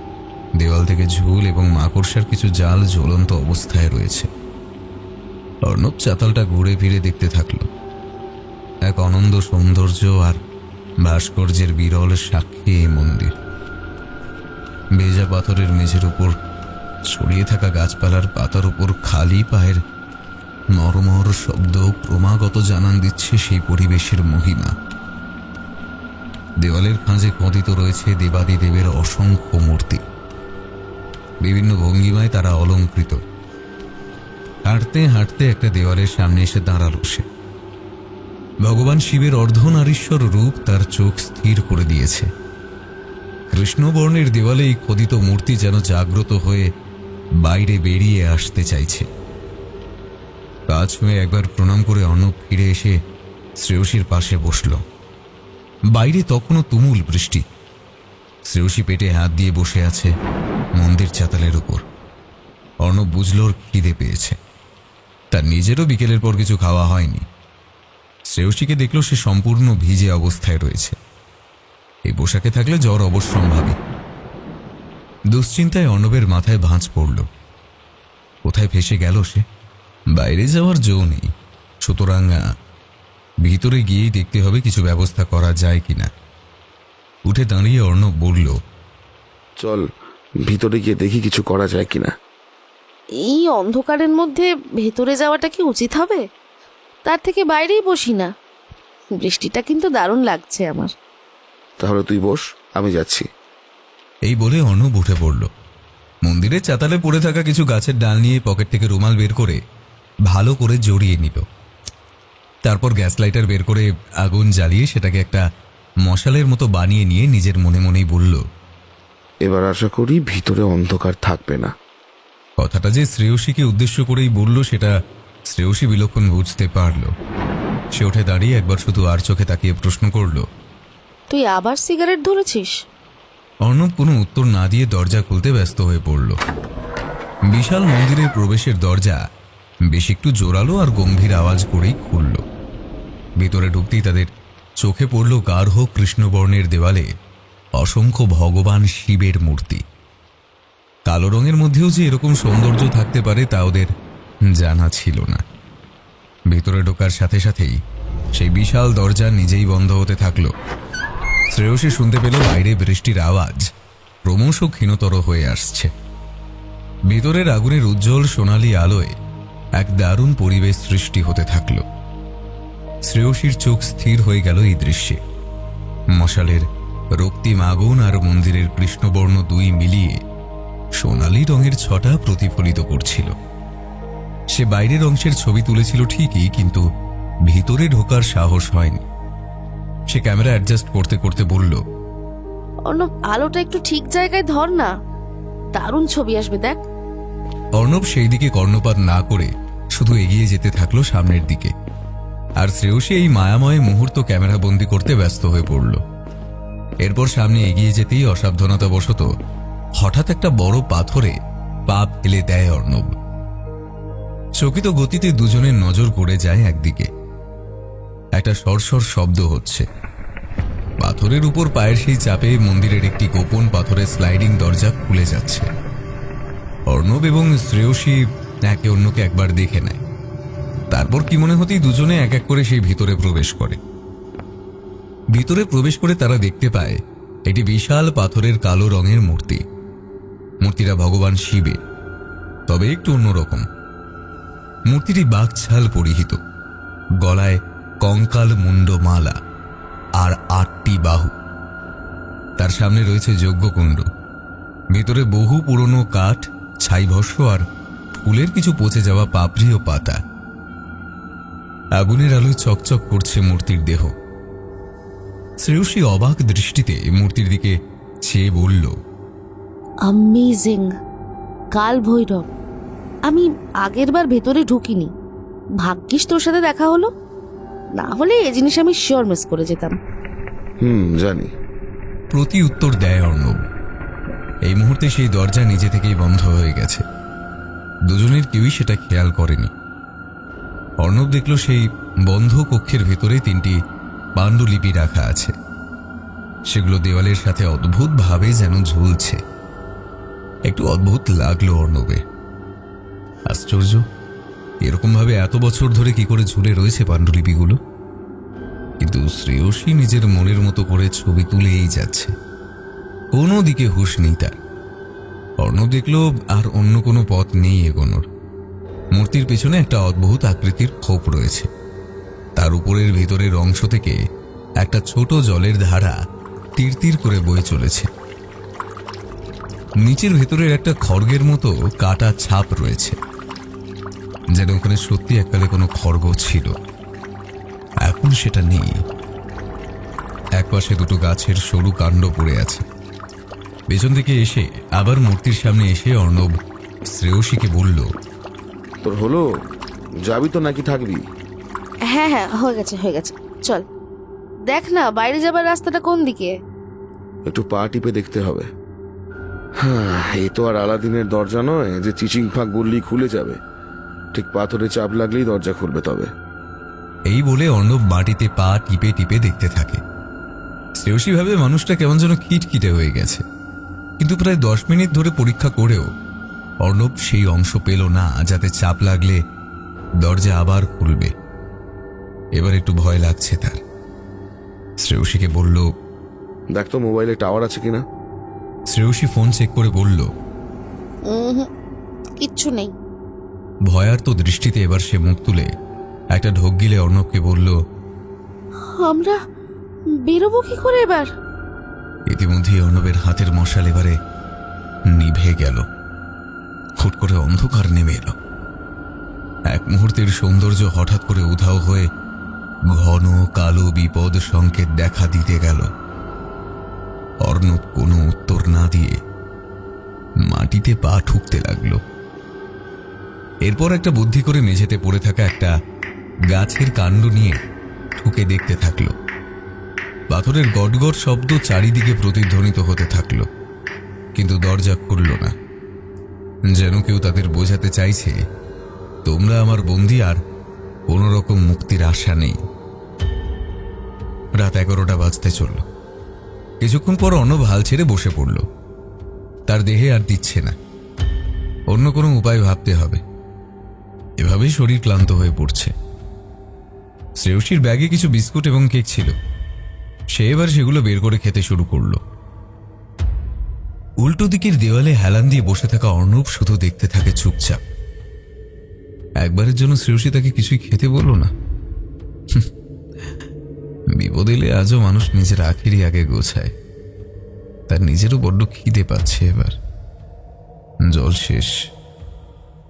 B: দেওয়াল থেকে ঝুল এবং মাকড়সার কিছু জাল ঝুলন্ত অবস্থায় রয়েছে। অর্ণব চাতালটা ঘুরে ফিরে দেখতে থাকল। এক অনন্ত সৌন্দর্য আর ভাস্কর্যের বিরল সাক্ষী এই মন্দির। ভেজা পাথরের মেঝের উপর ছড়িয়ে থাকা গাছপালার পাতার উপর খালি পায়ের মরমর শব্দ ক্রমাগত জানান দিচ্ছে সেই পরিবেশের মহিমা। দেওয়ালের খাঁজে খোদিত রয়েছে দেবাদিদেবের অসংখ্য মূর্তি। বিভিন্ন ভঙ্গিমায় তারা অলঙ্কৃত। হাঁটতে হাঁটতে একটা দেওয়ালের সামনে এসে দাঁড়ালো সে। ভগবান শিবের অর্ধনারীশ্বর রূপ তার চোখ স্থির করে দিয়েছে। কৃষ্ণবর্ণের দেওয়ালে এই খোদিত মূর্তি যেন জাগ্রত হয়ে বাইরে বেরিয়ে আসতে চাইছে। পা ছুঁয়ে একবার প্রণাম করে অর্ণব ফিরে এসে শ্রেয়সীর পাশে বসল। বাইরে তখনও তুমুল বৃষ্টি। শ্রেয়সী পেটে হাত দিয়ে বসে আছে মন্দির চাতালের উপর। অর্ণব বুঝল ওর খিদে পেয়েছে। তার নিজেরও বিকেলের পর কিছু খাওয়া হয়নি। শ্রেয়সীকে দেখল সে সম্পূর্ণ ভিজে অবস্থায় রয়েছে। এই পোশাকে থাকলে জ্বর অবশ্যম্ভাবী। দুশ্চিন্তায় অর্ণবের মাথায় ভাঁজ পড়ল। কোথায় ফেসে গেল সে? বাইরে যাওয়ার জো নেই, সুতরাং ভিতরে গিয়েই দেখতে হবে কিছু ব্যবস্থা করা যায় কিনা। উঠে দাঁড়িয়ে অর্ণব বলল,
C: চল ভিতরে গিয়ে দেখি কিছু করা যায় কিনা।
A: এই অন্ধকারের মধ্যে ভেতরে যাওয়াটা কি উচিত হবে? তার থেকে বাইরেই বসি না। বৃষ্টিটা কিন্তু দারুণ লাগছে আমার।
C: তাহলে তুই বস, আমি যাচ্ছি।
B: এই বলে অর্ণব উঠে পড়ল। মন্দিরের চাতালে পড়ে থাকা কিছু গাছের ডাল নিয়ে পকেট থেকে রুমাল বের করে ভালো করে জড়িয়ে নিল। তারপর গ্যাস লাইটার বের করে আগুন জ্বালিয়ে সেটাকে একটা মশালের মতো বানিয়ে নিয়ে নিজের মনে মনেই বলল,
C: এবার আশা করি ভিতরে অন্ধকার থাকবে না।
B: কথাটা যে শ্রেয়সীকে উদ্দেশ্য করেই বলল সেটা শ্রেয়সী বিলক্ষণ বুঝতে পারল। সে উঠে দাঁড়িয়ে একবার শুধু আর চোখে তাকিয়ে প্রশ্ন করল,
A: তুই আবার সিগারেট ধরেছিস?
B: অর্ণব কোনো উত্তর না দিয়ে দরজা খুলতে ব্যস্ত হয়ে পড়ল। বিশাল মন্দিরের প্রবেশের দরজা বেশ একটু জোরালো আর গম্ভীর আওয়াজ করেই খুলল। ভিতরে ঢুকতেই তাদের চোখে পড়ল গাঢ় কৃষ্ণবর্ণের দেওয়ালে অসংখ্য ভগবান শিবের মূর্তি। কালো রঙের মধ্যেও যে এরকম সৌন্দর্য থাকতে পারে তা ওদের জানা ছিল না। ভিতরে ঢোকার সাথে সাথেই সেই বিশাল দরজা নিজেই বন্ধ হতে থাকল। শ্রেয়সী শুনতে পেল বাইরে বৃষ্টির আওয়াজ ক্রমশ ক্ষীণতর হয়ে আসছে। ভিতরের আগুনের উজ্জ্বল সোনালী আলোয় এক দারুণ পরিবেশ সৃষ্টি হতে থাকল। শ্রেয়সীর চোখ স্থির হয়ে গেল এই দৃশ্যে। মশালের রক্তিম আগুন আর মন্দিরের কৃষ্ণবর্ণ দুই মিলিয়ে সোনালী রঙের ছটা প্রতিফলিত করছিল। সে বাইরের অংশের ছবি তুলেছিল ঠিকই, কিন্তু ভিতরে ঢোকার সাহস হয়নি। সে ক্যামেরা অ্যাডজাস্ট করতে করতে বলল,
A: অর্ণব, আলোটা একটু ঠিক জায়গায় ধর না, দারুণ ছবি আসবে দেখ।
B: অর্ণব সেই দিকে কর্ণপাত না করে শুধু এগিয়ে যেতে থাকলো সামনের দিকে। আর শ্রেয়সী এই মায়াময় মুহূর্ত ক্যামেরাবন্দি করতে ব্যস্ত হয়ে পড়ল। এরপর সামনে এগিয়ে যেতেই অসাবধানতাবশত হঠাৎ একটা বড় পাথরে পা ফেলে দেয় অর্ণব। চকিত গতিতে দুজনের নজর পড়ে যায় একদিকে। একটা সরসর শব্দ হচ্ছে। পাথরের উপর পায়ের সেই চাপে মন্দিরের একটি গোপন পাথরের স্লাইডিং দরজা খুলে যাচ্ছে। অর্ণব এবং শ্রেয়সী একে অন্যকে একবার দেখে নেয়। তারপর কি মনে হতেই দুজনে এক এক করে সেই ভিতরে প্রবেশ করে। ভিতরে প্রবেশ করে তারা দেখতে পায় একটি বিশাল পাথরের কালো রঙের মূর্তি। মূর্তিটা ভগবান শিবে, তবে একটু অন্যরকম। মূর্তিটি বাঘছাল পরিহিত, গলায় কঙ্কাল মুন্ড মালা আর 8টি বাহু। তার সামনে রয়েছে যজ্ঞকুণ্ড। ভিতরে বহু পুরনো কাঠ, ছাইভস্য আর ফুলের কিছু পচে যাওয়া পাপড়ি ও পাতা। আগুনের আলোয় চকচক করছে মূর্তির দেহ। শ্রেয়সী অবাক দৃষ্টিতে মূর্তির দিকে চেয়ে বলল,
A: অ্যামেজিং, কাল ভৈরব। আমি আগের বার ভেতরে ঢুকিনি, ভাগ্যিস তোর সাথে দেখা হলো, না হলে এই জিনিস আমি শিওর মিস করে যেতাম।
C: জানি।
B: প্রতি উত্তর দেয় অর্ণব। এই মুহূর্তে সেই দরজা নিজে থেকেই বন্ধ হয়ে গেছে। দুজনের কেউই সেটা খেয়াল করেনি। অর্ণব দেখল সেই বন্ধ কক্ষের ভেতরে 3টি পাণ্ডুলিপি রাখা আছে। সেগুলো দেওয়ালের সাথে অদ্ভুতভাবে যেন ঝুলছে। একটু অদ্ভুত লাগলো অর্ণবে। আশ্চর্য, এরকম ভাবে এত বছর ধরে কি করে ঝুলে রয়েছে পাণ্ডুলিপিগুলো। কিন্তু শ্রেয়সী নিজের মনের মতো করে ছবি তুলেই যাচ্ছে, কোনো দিকে হুঁশ নেই তার। অর্ণব দেখল আর অন্য কোনো পথ নেই এগোনোর। মূর্তির পেছনে একটা অদ্ভুত আকৃতির খোপ রয়েছে। তার উপরের ভেতরের অংশ থেকে একটা ছোট জলের ধারা তীর তীর করে বয়ে চলেছে। নিচের ভেতরের একটা খড়গের মতো কাটা ছাপ রয়েছে, যেন ওখানে সত্যি এককালে কোনো খড়গ ছিল। এখন সেটা নেই। একপাশে 2টো গাছের সরু কাণ্ড পড়ে আছে। পেছন থেকে এসে আবার মূর্তির সামনে এসে অর্ণব শ্রেয়সীকে বলল,
C: তোর হলো? যাবি তো নাকি থাকবি?
A: হ্যাঁ হ্যাঁ, হয়ে গেছে হয়ে গেছে, চল। দেখ না বাইরে যাবার রাস্তাটা কোন দিকে।
C: একটু পা টিপে দেখতে হবে। হ্যাঁ, এ তো আর আলাদিনের দরজা নয় যে চিচিং ফাঁক বললেই খুলে যাবে। ঠিক পাথরে চাপ লাগলেই দরজা খুলবে। তবে
B: এই বলে অর্ণব মাটিতে পা টিপে টিপে দেখতে থাকে। শ্রেয়সী ভাবে মানুষটা কেমন যেন খিটখিটে হয়ে গেছে, কিন্তু প্রায় 10 মিনিট ধরে পরীক্ষা করেও অর্ণব সেই অংশ পেল না যাতে চাপ লাগলে দরজা আবার খুলবে। এবার একটু ভয় লাগছে তার। শ্রেয়সীকে বলল,
C: দেখ তো মোবাইলে টাওয়ার আছে কিনা।
B: শ্রেয়সী ফোন চেক করে বলল,
A: কিচ্ছু নেই।
B: ভয়ার্ত দৃষ্টিতে এবার সে মুখ তুলে একটা ঢোক গিলে অর্ণবকে বলল,
A: আমরা বেরোবো কি করে এবার?
B: ইতিমধ্যেই অর্ণবের হাতের মশাল এবারে নিভে গেল। হুট করে অন্ধকার নেমে এলো। এক মুহূর্তের সৌন্দর্য হঠাৎ করে উধাও হয়ে ঘন কালো বিপদ সংকেত দেখা দিতে গেল। অর্ণব কোনো উত্তর না দিয়ে মাটিতে পা ঠুকতে লাগলো। এরপর একটা বুদ্ধি করে মেঝেতে পড়ে থাকা একটা গাছের কাণ্ড নিয়ে ঠুকে দেখতে থাকলো। পাথরের গটগট শব্দ চারিদিকে প্রতিধ্বনিত হতে থাকলো, কিন্তু দরজা খুলল না। যেন কেউ তাদের বোঝাতে চাইছে, তোমরা আমার বন্দী, আর কোন রকম মুক্তির আশা নেই। রাত 11টা বাজতে চলল। কিছুক্ষণ পর অর্ণব হাল ছেড়ে বসে পড়ল। তার দেহে আর দিচ্ছে না, অন্য কোনো উপায় ভাবতে হবে। এভাবেই শরীর ক্লান্ত হয়ে পড়ছে। শ্রেয়সীর ব্যাগে কিছু বিস্কুট এবং কেক ছিল, সে এবার সেগুলো বের করে খেতে শুরু করল। উল্টো দিকের দেওয়ালে হেলান দিয়ে বসে থাকা অর্ণব শুধু দেখতে থাকে চুপচাপ। একবারের জন্য শ্রেয়সী তাকে কিছুই খেতে বলল না। বিপদ এলে আজও মানুষ নিজের আখেরই আগে গোছায়। তার নিজেরও বড্ড খিদে পাচ্ছে এবার। জল শেষ,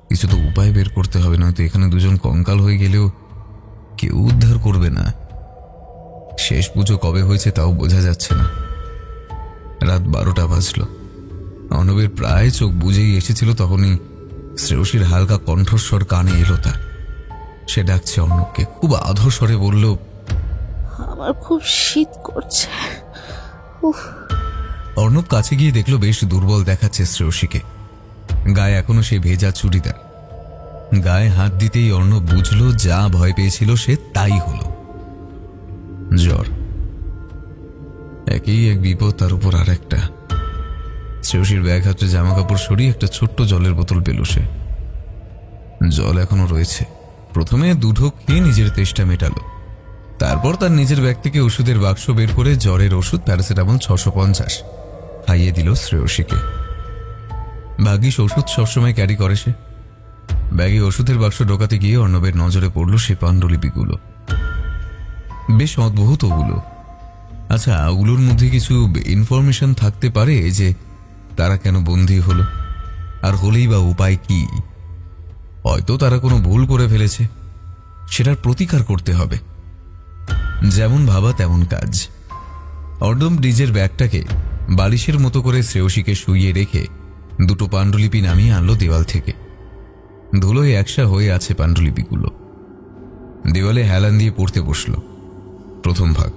B: কিছু তো উপায় বের করতে হবে, নয়তো এখানে দুজন কঙ্কাল হয়ে গেলেও কেউ উদ্ধার করবে না। শেষ পুজো কবে হয়েছে তাও বোঝা যাচ্ছে না। রাত 12টা বাজল। অর্ণবের প্রায় চোখ বুঝেই এসেছিল, তখনই শ্রেয়সীর হালকা কণ্ঠস্বর কানে এলো তার। সে ডাকছে অর্ণবকে, খুব আধো স্বরে বলল,
A: আমার খুব শীত করছে। উফ।
B: অর্ণব কাছে গিয়ে দেখল বেশ দুর্বল দেখাচ্ছে শ্রেয়সীকে। গায়ে এখনো সেই ভেজা চুড়িদার। গায়ে হাত দিতেই অর্ণব বুঝল যা ভয় পেয়েছিল সে তাই হলো। জ্বর। একই এক বিপদ, তার উপর আর একটা। শ্রেয়সীর ব্যাগ হাতে জামা কাপড় সরিয়ে একটা ছোট্ট জলের বোতল পেল সে। জল এখনো রয়েছে। প্রথমে দুঢোক খেয়ে নিজের তেষ্টা মেটালো। তারপর তার নিজের ব্যাগ থেকে ওষুধের বাক্স বের করে জ্বরের ওষুধ প্যারাসিটামল 650 খাইয়ে দিল শ্রেয়সীকে। ভাগ্যিস ওষুধ সবসময় ক্যারি করে সে। ব্যাগে ওষুধের বাক্স ঢোকাতে গিয়ে অর্ণবের নজরে পড়ল সে পাণ্ডুলিপিগুলো। বেশ অদ্ভুত ওগুলো। আচ্ছা, ওগুলোর মধ্যে কিছু ইনফরমেশন থাকতে পারে যে তারা কেন বন্দী হলো, আর হলেই বা উপায় কি? হয়তো তারা কোনো ভুল করে ফেলেছে, সেটার প্রতিকার করতে হবে। যেমন ভাবা তেমন কাজ। অর্ণব নিজের ব্যাগটাকে বালিশের মতো করে শ্রেয়সীকে শুইয়ে রেখে দুটো পাণ্ডুলিপি নামিয়ে আনলো দেওয়াল থেকে। ধুলোয় একসা হয়ে আছে পাণ্ডুলিপিগুলো। দেওয়ালে হেলান দিয়ে পড়তে বসল। প্রথম ভাগ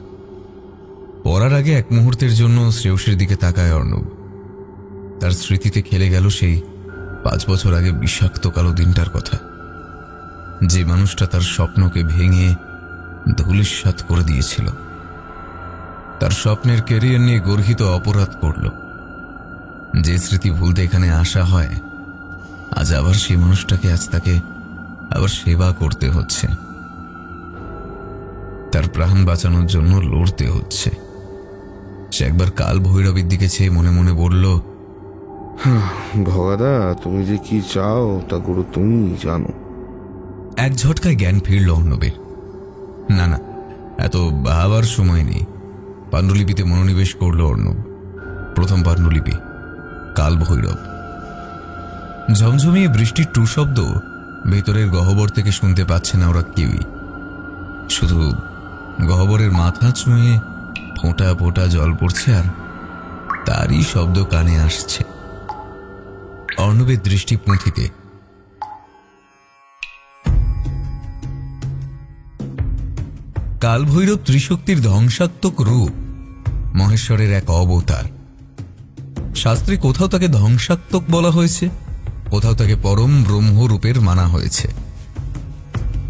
B: পড়ার আগে এক মুহূর্তের জন্য শ্রেয়সীর দিকে তাকায় অর্ণব। তার স্মৃতিতে খেলে গেল সেই 5 বছর আগে বিষাক্ত কালো দিনটার কথা, যে মানুষটা তার স্বপ্নকে ভেঙে ধূলিসাৎ করে দিয়েছিল। তার স্বপ্নের ক্যারিয়ার নিয়ে গর্হিত অপরাধ করল। যে স্মৃতি ভুলতে এখানে আসা হয়, আজ আবার সেই মানুষটাকে আজ তাকে আবার সেবা করতে হচ্ছে। তার প্রাণ বাঁচানোর জন্য লড়তে হচ্ছে। সে একবার কাল ভৈরবের দিকে চেয়ে মনে মনে বলল,
C: ভগাদা, তুমি যে কি চাও তা গুরু তুমি জানো।
B: এক ঝটকায় জ্ঞান ফিরল অর্ণবের। না না, এত ভাবার সময় নেই। পাণ্ডুলিপিতে মনোনিবেশ করল অর্ণব। প্রথম পাণ্ডুলিপি, কাল ভৈরব। ঝমঝমিয়ে বৃষ্টির টু শব্দ ভেতরের গহ্বর থেকে শুনতে পাচ্ছে না ওরা কেউই। শুধু গহ্বরের মাথা ছুঁয়ে ফোঁটা ফোঁটা জল পড়ছে, আর তারই শব্দ কানে আসছে। অর্ণবের দৃষ্টি পুঁথিতে। কালভৈরব ত্রিশক্তির ধ্বংসাত্মক রূপ, মহেশ্বরের এক অবতার। শাস্ত্রে কোথাও তাকে ধ্বংসাত্মক বলা হয়েছে, কোথাও তাকে পরম ব্রহ্মরূপের মানা হয়েছে।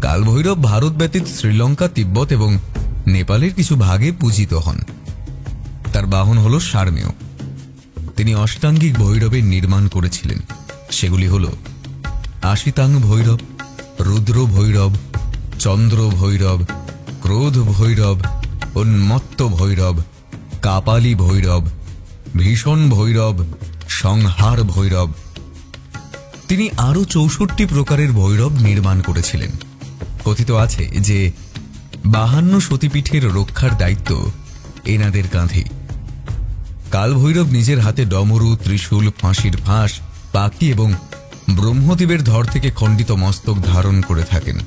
B: কালভৈরব ভারত ব্যতীত শ্রীলঙ্কা, তিব্বত এবং নেপালের কিছু ভাগে পূজিত হন। তার বাহন হল সারমেয়। তিনি অষ্টাঙ্গিক ভৈরবের নির্মাণ করেছিলেন। সেগুলি হল আশিতাং ভৈরব, রুদ্র ভৈরব, চন্দ্র ভৈরব, ক্রোধ ভৈরব, উন্মত্ত ভৈরব, কাপালি ভৈরব, ভীষণ ভৈরব, সংহার ভৈরব। তিনি আরও 64 প্রকারের ভৈরব নির্মাণ করেছিলেন। কথিত আছে যে 52 সতীপীঠের রক্ষার দায়িত্ব এনাদের কাঁধে। কালভৈরব নিজের হাতে ডমরু, ত্রিশূল, ফাঁসির ফাঁস, পাখি এবং ব্রহ্মদেবের ধর থেকে খণ্ডিত মস্তক ধারণ করে থাকেন।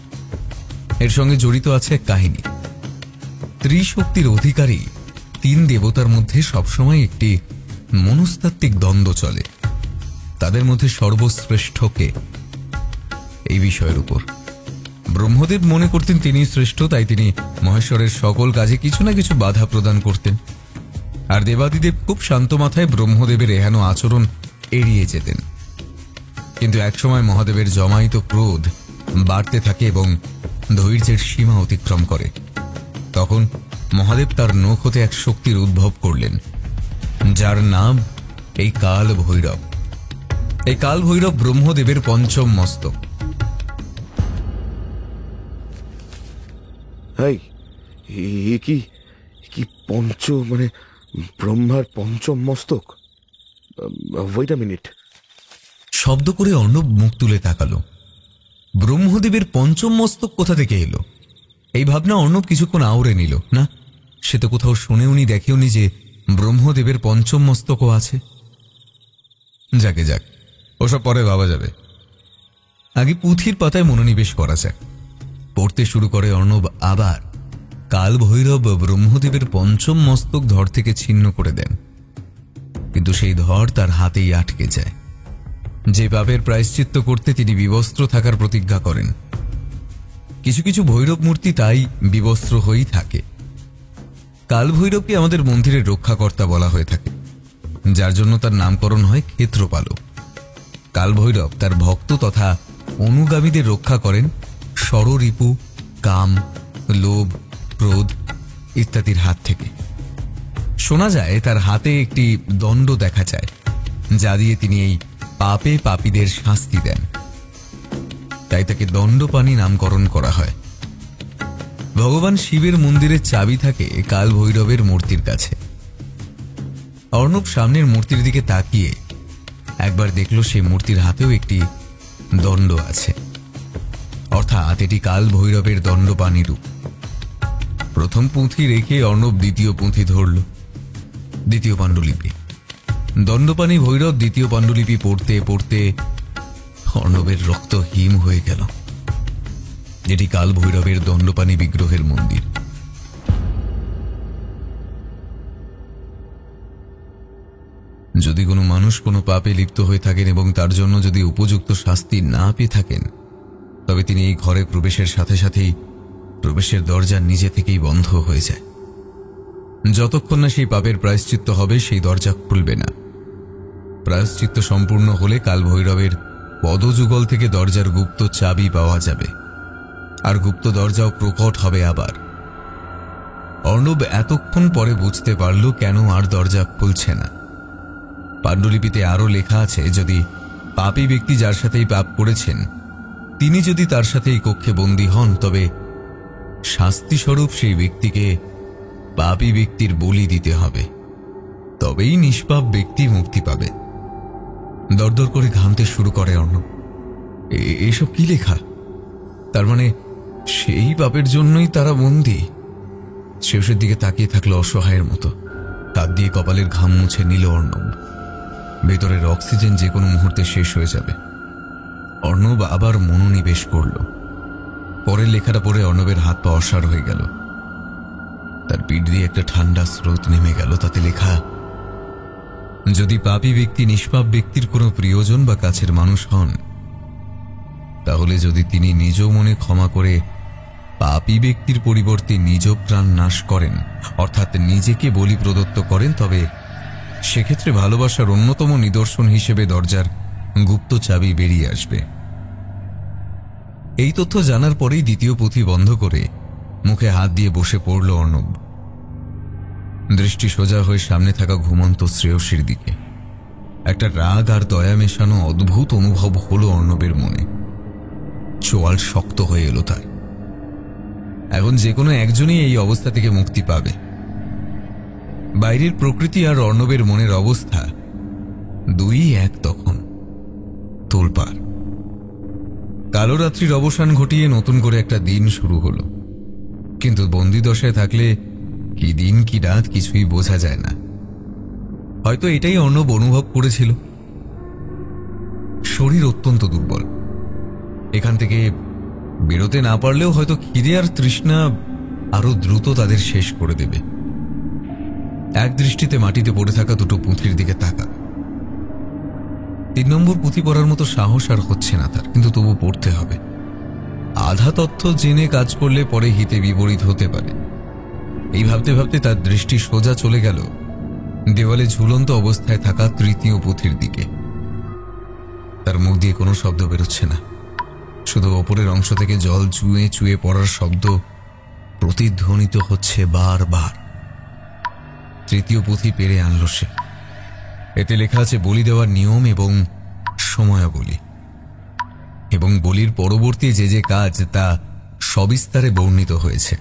B: এর সঙ্গে জড়িত আছে এক কাহিনী। ত্রিশক্তির অধিকারী 3 দেবতার মধ্যে সবসময় একটি মনস্তাত্ত্বিক দ্বন্দ্ব চলে, তাদের মধ্যে সর্বশ্রেষ্ঠ কে, এই বিষয়ের উপর। ব্রহ্মদেব মনে করতেন তিনি শ্রেষ্ঠ, তাই তিনি মহেশ্বরের সকল কাজে কিছু না কিছু বাধা প্রদান করতেন। আর দেবাদিদেব খুব শান্ত মাথায় ব্রহ্মদেবের এহেন আচরণ এড়িয়ে যেতেন। কিন্তু একসময় মহাদেবের জমায়িত ক্রোধ বাড়তে থাকে এবং ধৈর্যের সীমা অতিক্রম করে। তখন মহাদেব তার নখ হতে এক শক্তির উদ্ভব করলেন, যার নাম এই কাল ভৈরব। এই কাল ভৈরব ব্রহ্মদেবের পঞ্চম মস্তক।
C: কি কি মানে ব্রহ্মার পঞ্চম মস্তক? Wait a minute.
B: শব্দ করে অর্ণব মুখ তুলে তাকালো। ব্রহ্মদেবের পঞ্চম মস্তক কোথা থেকে এলো? এই ভাবনা অর্ণব কিছুক্ষণ আউড়ে নিল। না, সে তো কোথাও শুনেওনি, দেখেওনি যে ব্রহ্মদেবের পঞ্চম মস্তকও আছে। যাকে যাক, ওসব পরে ভাবা যাবে। আগে পুঁথির পাতায় মনোনিবেশ করা যাক। পড়তে শুরু করে অর্ণব আবার। কাল ভৈরব ব্রহ্মদেবের পঞ্চম মস্তক ধর থেকে ছিন্ন করে দেন, কিন্তু সেই ধর তার হাতেই আটকে যায়। যে পাপের প্রায়শ্চিত্ত করতে তিনি বিবস্ত্র থাকার প্রতিজ্ঞা করেন। কিছু কিছু ভৈরব মূর্তি তাই বিবস্ত্র হয়েই থাকে। কাল ভৈরবকে আমাদের মন্দিরের রক্ষাকর্তা বলা হয়ে থাকে, যার জন্য তার নামকরণ হয় ক্ষেত্রপালক। কাল ভৈরব তার ভক্ত তথা অনুগামীদের রক্ষা করেন ষড়রিপু, কাম, লোভ, ক্রোধ ইত্যাদির হাত থেকে। শোনা যায় তার হাতে একটি দণ্ড দেখা যায়, যা দিয়ে তিনি এই পাপে পাপীদের শাস্তি দেন। তাই তাকে দণ্ডপাণি নামকরণ করা হয়। ভগবান শিবের মন্দিরের চাবি থাকে কাল ভৈরবের মূর্তির কাছে। অর্ণব সামনের মূর্তির দিকে তাকিয়ে একবার দেখল সেই মূর্তির হাতেও একটি দণ্ড আছে, অর্থাৎ এটি কাল ভৈরবের দণ্ডপাণি রূপ। প্রথম পুঁথি রেখে অর্ণব দ্বিতীয় পুঁথি ধরল, দ্বিতীয় পাণ্ডুলিপি। দণ্ডপাণি ভৈরব দ্বিতীয় পাণ্ডুলিপি পড়তে পড়তে অর্ণবের রক্ত হিম হয়ে গেল। এটি কাল ভৈরবের দণ্ডপাণি বিগ্রহের মন্দির। যদি কোনো মানুষ কোনো পাপে লিপ্ত হয়ে থাকেন এবং তার জন্য যদি উপযুক্ত শাস্তি না পেয়ে থাকেন, তবে তিনি এই ঘরে প্রবেশের সাথে সাথেই প্রবেশের দরজা নিজে থেকেই বন্ধ হয়ে যায়। যতক্ষণ না সেই পাপের প্রায়শ্চিত্ত হবে, সেই দরজা খুলবে না। প্রায়শ্চিত্ত সম্পূর্ণ হলে কাল ভৈরবের পদযুগল থেকে দরজার গুপ্ত চাবি পাওয়া যাবে, আর গুপ্ত দরজাও প্রকট হবে আবার। অর্ণব এতক্ষণ পরে বুঝতে পারল কেন আর দরজা খুলছে না। পাণ্ডুলিপিতে আরো লেখা আছে, যদি পাপী ব্যক্তি যার সাথেই পাপ করেছেন তিনি যদি তার সাথে এই কক্ষে বন্দী হন, তবে শাস্তিস্বরূপ সেই ব্যক্তিকে পাপী ব্যক্তির বলি দিতে হবে, তবেই নিষ্পাপ ব্যক্তি মুক্তি পাবে। দরদর করে ঘামতে শুরু করে অর্ণব। এসব কি লেখা? তার মানে সেই পাপের জন্যই তারা বন্দী। শেষের দিকে তাকিয়ে থাকলো অসহায়ের মতো। তার দিয়ে কপালের ঘাম মুছে নিল অর্ণব। ভেতরের অক্সিজেন যে কোনো মুহূর্তে শেষ হয়ে যাবে। অর্ণব আবার মনোনিবেশ করল। পরের লেখাটা পড়ে অর্ণবের হাত পা অসাড় হয়ে গেল। তার পিঠ দিয়ে একটা ঠান্ডা স্রোত নেমে গেল। তাতে লেখা, যদি পাপী ব্যক্তি নিষ্পাপ ব্যক্তির কোনো প্রিয়জন বা কাছের মানুষ হন, তাহলে যদি তিনি নিজ মনে ক্ষমা করে পাপী ব্যক্তির পরিবর্তে নিজ প্রাণ নাশ করেন, অর্থাৎ নিজেকে বলি প্রদত্ত করেন, তবে সেক্ষেত্রে ভালোবাসার অন্যতম নিদর্শন হিসেবে দরজার গুপ্ত চাবি বেরিয়ে আসবে। এই তথ্য জানার পরেই দ্বিতীয় পুঁথি বন্ধ করে মুখে হাত দিয়ে বসে পড়ল অর্ণব। দৃষ্টি সোজা হয়ে সামনে থাকা ঘুমন্ত শ্রেয়সীর দিকে। একটা রাগ আর দয়া মেশানো অদ্ভুত অনুভব হলো অর্ণবের মনে। চোয়াল শক্ত হয়ে এলো তার। এখন যে কোনো একজনই এই অবস্থা থেকে মুক্তি পাবে। বাইরের প্রকৃতি আর অর্ণবের মনের অবস্থা দুই এক। তখন তোলপাড়। কালো রাত্রির অবসান ঘটিয়ে নতুন করে একটা দিন শুরু হলো। কিন্তু বন্দি দশায় থাকলে কি দিন কি রাত কিছুই বোঝা যায় না। হয়তো এটাই অর্ণব অনুভব করেছিল। শরীর অত্যন্ত দুর্বল, এখান থেকে বেরোতে না পারলেও হয়তো খিদে আর তৃষ্ণা আরো দ্রুত তাদের শেষ করে দেবে। এক দৃষ্টিতে মাটিতে পড়ে থাকা দুটো পুঁথির দিকে তাকা। 3 নম্বর পুঁথি পড়ার মতো সাহস আর হচ্ছে না তার, কিন্তু তবু পড়তে হবে। আধা তথ্য জেনে কাজ করলে পরে হিতে বিপরীত হতে পারে। এই ভাবতে ভাবতে তার দৃষ্টি সোজা চলে গেল দেওয়ালে ঝুলন্ত অবস্থায় থাকা 3য় পুঁথির দিকে। তার মুখ দিয়ে কোনো শব্দ বেরোচ্ছে না, শুধু ওপরের অংশ থেকে জল চুয়ে চুয়ে পড়ার শব্দ প্রতিধ্বনিত হচ্ছে বারবার। 3য় পুঁথি পেরে আনল সে। এতে লেখা আছে বলি দেওয়ার নিয়ম এবং সময়াবলী, এবং বলির পরবর্তী যে যে কাজ তা সবিস্তারে বর্ণিত হয়েছে।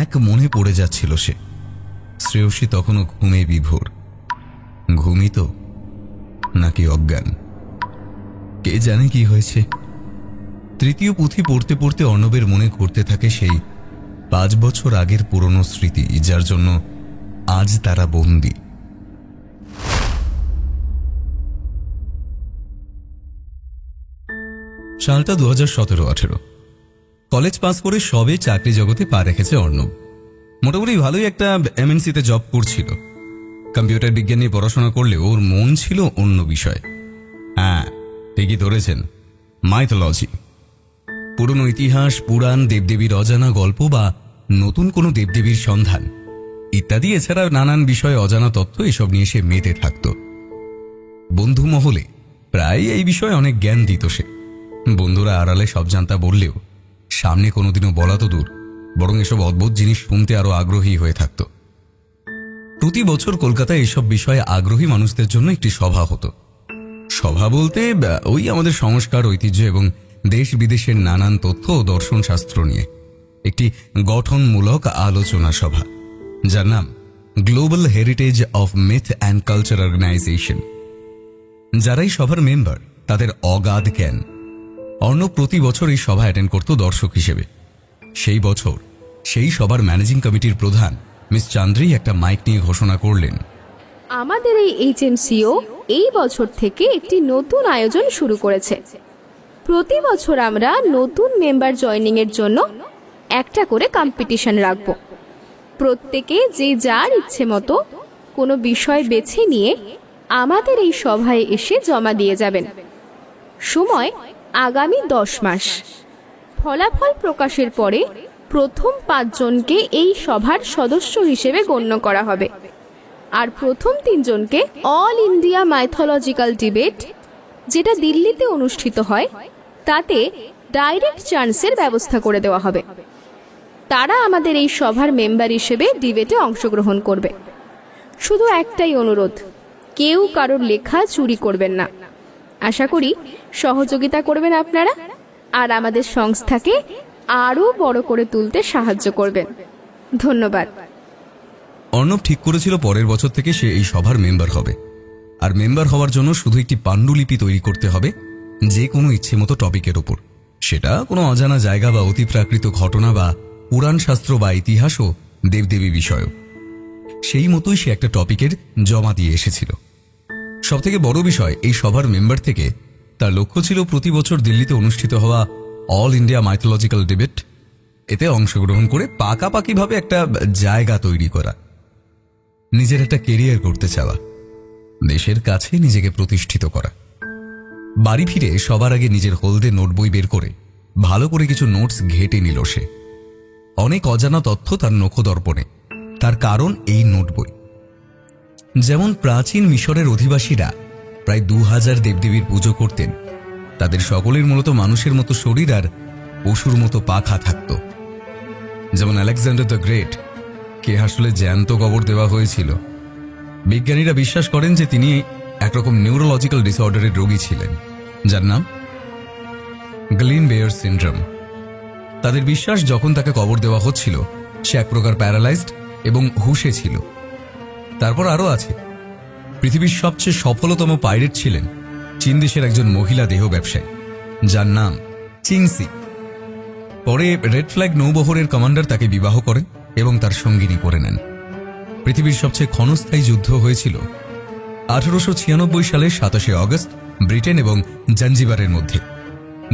B: এক মনে পড়ে যাচ্ছিল সে। শ্রেয়সী তখনও ঘুমে বিভোর। ঘুমিত নাকি অজ্ঞান, কে জানে কি হয়েছে। 3য় পুঁথি পড়তে পড়তে অর্ণবের মনে ঘুরতে থাকে সেই 5 বছর আগের পুরনো স্মৃতি, যার জন্য আজ তারা বন্দী। সালটা 2017-18। কলেজ পাস করে সবে চাকরি জগতে পা রেখেছে অর্ণব। মোটামুটি ভালোই একটা এমএনসিতে জব করছিল। কম্পিউটার বিজ্ঞান নিয়ে পড়াশোনা করলে ওর মন ছিল অন্য বিষয়। হ্যাঁ, ঠিকই ধরেছেন, মাইথোলজি। পুরনো ইতিহাস, পুরাণ, দেবদেবীর অজানা গল্প বা নতুন কোনো দেবদেবীর সন্ধান ইত্যাদি, এছাড়া নানান বিষয়ে অজানা তথ্য, এসব নিয়ে সে মেতে থাকত। বন্ধু মহলে প্রায় এই বিষয়ে অনেক জ্ঞান দিত সে। বন্ধুরা আড়ালে সব জানতা বললেও সামনে কোনোদিনও বলা তো দূর, বরং এসব অদ্ভুত জিনিস শুনতে আরো আগ্রহী হয়ে থাকত। প্রতি বছর কলকাতায় এসব বিষয়ে আগ্রহী মানুষদের জন্য একটি সভা হতো। সভা বলতে ওই আমাদের সংস্কার, ঐতিহ্য এবং দেশ বিদেশের নানান তথ্য ও দর্শন শাস্ত্র নিয়ে একটি গঠনমূলক আলোচনা সভা, যার নাম global heritage of myth and culture organisation. যারাই সভার মেম্বার তাদের অগাধ জ্ঞান। অর্ণব প্রতি বছর এই সভা অ্যাটেন্ড করত দর্শক হিসেবে। সেই বছর সেই সভার ম্যানেজিং কমিটির প্রধান মিস চান্দ্রী একটা মাইক নিয়ে ঘোষণা করলেন,
H: আমাদের এই এইচএমসিও এই বছর থেকে একটি নতুন আয়োজন শুরু করেছে। প্রতি বছর আমরা নতুন মেম্বার জয়েনিং এর জন্য একটা করে কম্পিটিশন রাখব। প্রত্যেকে যে যার ইচ্ছে মতো কোনো বিষয় বেছে নিয়ে আমাদের এই সভায় এসে জমা দিয়ে যাবেন। সময় আগামী 10 মাস। ফলাফল প্রকাশের পরে প্রথম 5 জনকে এই সভার সদস্য হিসেবে গণ্য করা হবে, আর প্রথম 3 জনকে অল ইন্ডিয়া মাইথোলজিক্যাল ডিবেট, যেটা দিল্লিতে অনুষ্ঠিত হয়, তাতে ডাইরেক্ট চান্সের ব্যবস্থা করে দেওয়া হবে। তারা আমাদের এই সভার মেম্বার হিসেবে ডিবেটে অংশগ্রহণ করবে। শুধু একটাই অনুরোধ, কেউ কারোর লেখা চুরি করবেন না। আশা করি সহযোগিতা করবেন আপনারা, আর আমাদের সংস্থাকে আরো বড় করে তুলতে সাহায্য করবেন। ধন্যবাদ।
B: অর্ণব ঠিক করেছিল পরের বছর থেকে সে এই সভার মেম্বার হবে, আর মেম্বার হওয়ার জন্য শুধু একটি পাণ্ডুলিপি তৈরি করতে হবে যে কোনো ইচ্ছে মতো টপিকের ওপর। সেটা কোনো অজানা জায়গা বা অতিপ্রাকৃত ঘটনা বা পুরাণ শাস্ত্র বা ইতিহাস ও দেবদেবী বিষয়। সেই মতোই সে একটা টপিকের জমা দিয়ে এসেছিল। সবথেকে বড় বিষয়, এই সভার মেম্বার থেকে তার লক্ষ্য ছিল প্রতি বছর দিল্লিতে অনুষ্ঠিত হওয়া অল ইন্ডিয়া মাইথোলজিক্যাল ডিবেট, এতে অংশগ্রহণ করে পাকাপাকিভাবে একটা জায়গা তৈরি করা, নিজের একটা কেরিয়ার করতে চাওয়া, দেশের কাছে নিজেকে প্রতিষ্ঠিত করা। বাড়ি ফিরে সবার আগে নিজের হলদে নোট বই বের করে ভালো করে কিছু নোটস ঘেটে নিল সে। অনেক অজানা তথ্য তার নখদর্পণে। তার কারণ এই নোট বই। যেমন প্রাচীন মিশরের অধিবাসীরা প্রায় 2000 দেবদেবীর পুজো করতেন, তাদের সকলের মূলত মানুষের মতো শরীর আর পশুর মতো পাখা থাকত। যেমন আলেকজান্ডার দ্য গ্রেট কে আসলে জ্যান্ত কবর দেওয়া হয়েছিল। বিজ্ঞানীরা বিশ্বাস করেন যে তিনি একরকম নিউরোলজিক্যাল ডিসঅর্ডারের রোগী ছিলেন, যার নাম গ্লিন-বেয়ার সিন্ড্রোম। তাদের বিশ্বাস যখন তাকে কবর দেওয়া হচ্ছিল সে এক প্রকার প্যারালাইজড এবং হুঁশে ছিল। তারপর আরও আছে, পৃথিবীর সবচেয়ে সফলতম পাইরেট ছিলেন চীন দেশের একজন মহিলা দেহ ব্যবসায়ী, যার নাম চিংসি। পরে রেড ফ্ল্যাগ নৌবহরের কমান্ডার তাকে বিবাহ করেন এবং তার সঙ্গিনী করে নেন। পৃথিবীর সবচেয়ে ক্ষণস্থায়ী যুদ্ধ হয়েছিল 1896 সালের 27 অগস্ট ব্রিটেন এবং জাঞ্জিবারের মধ্যে,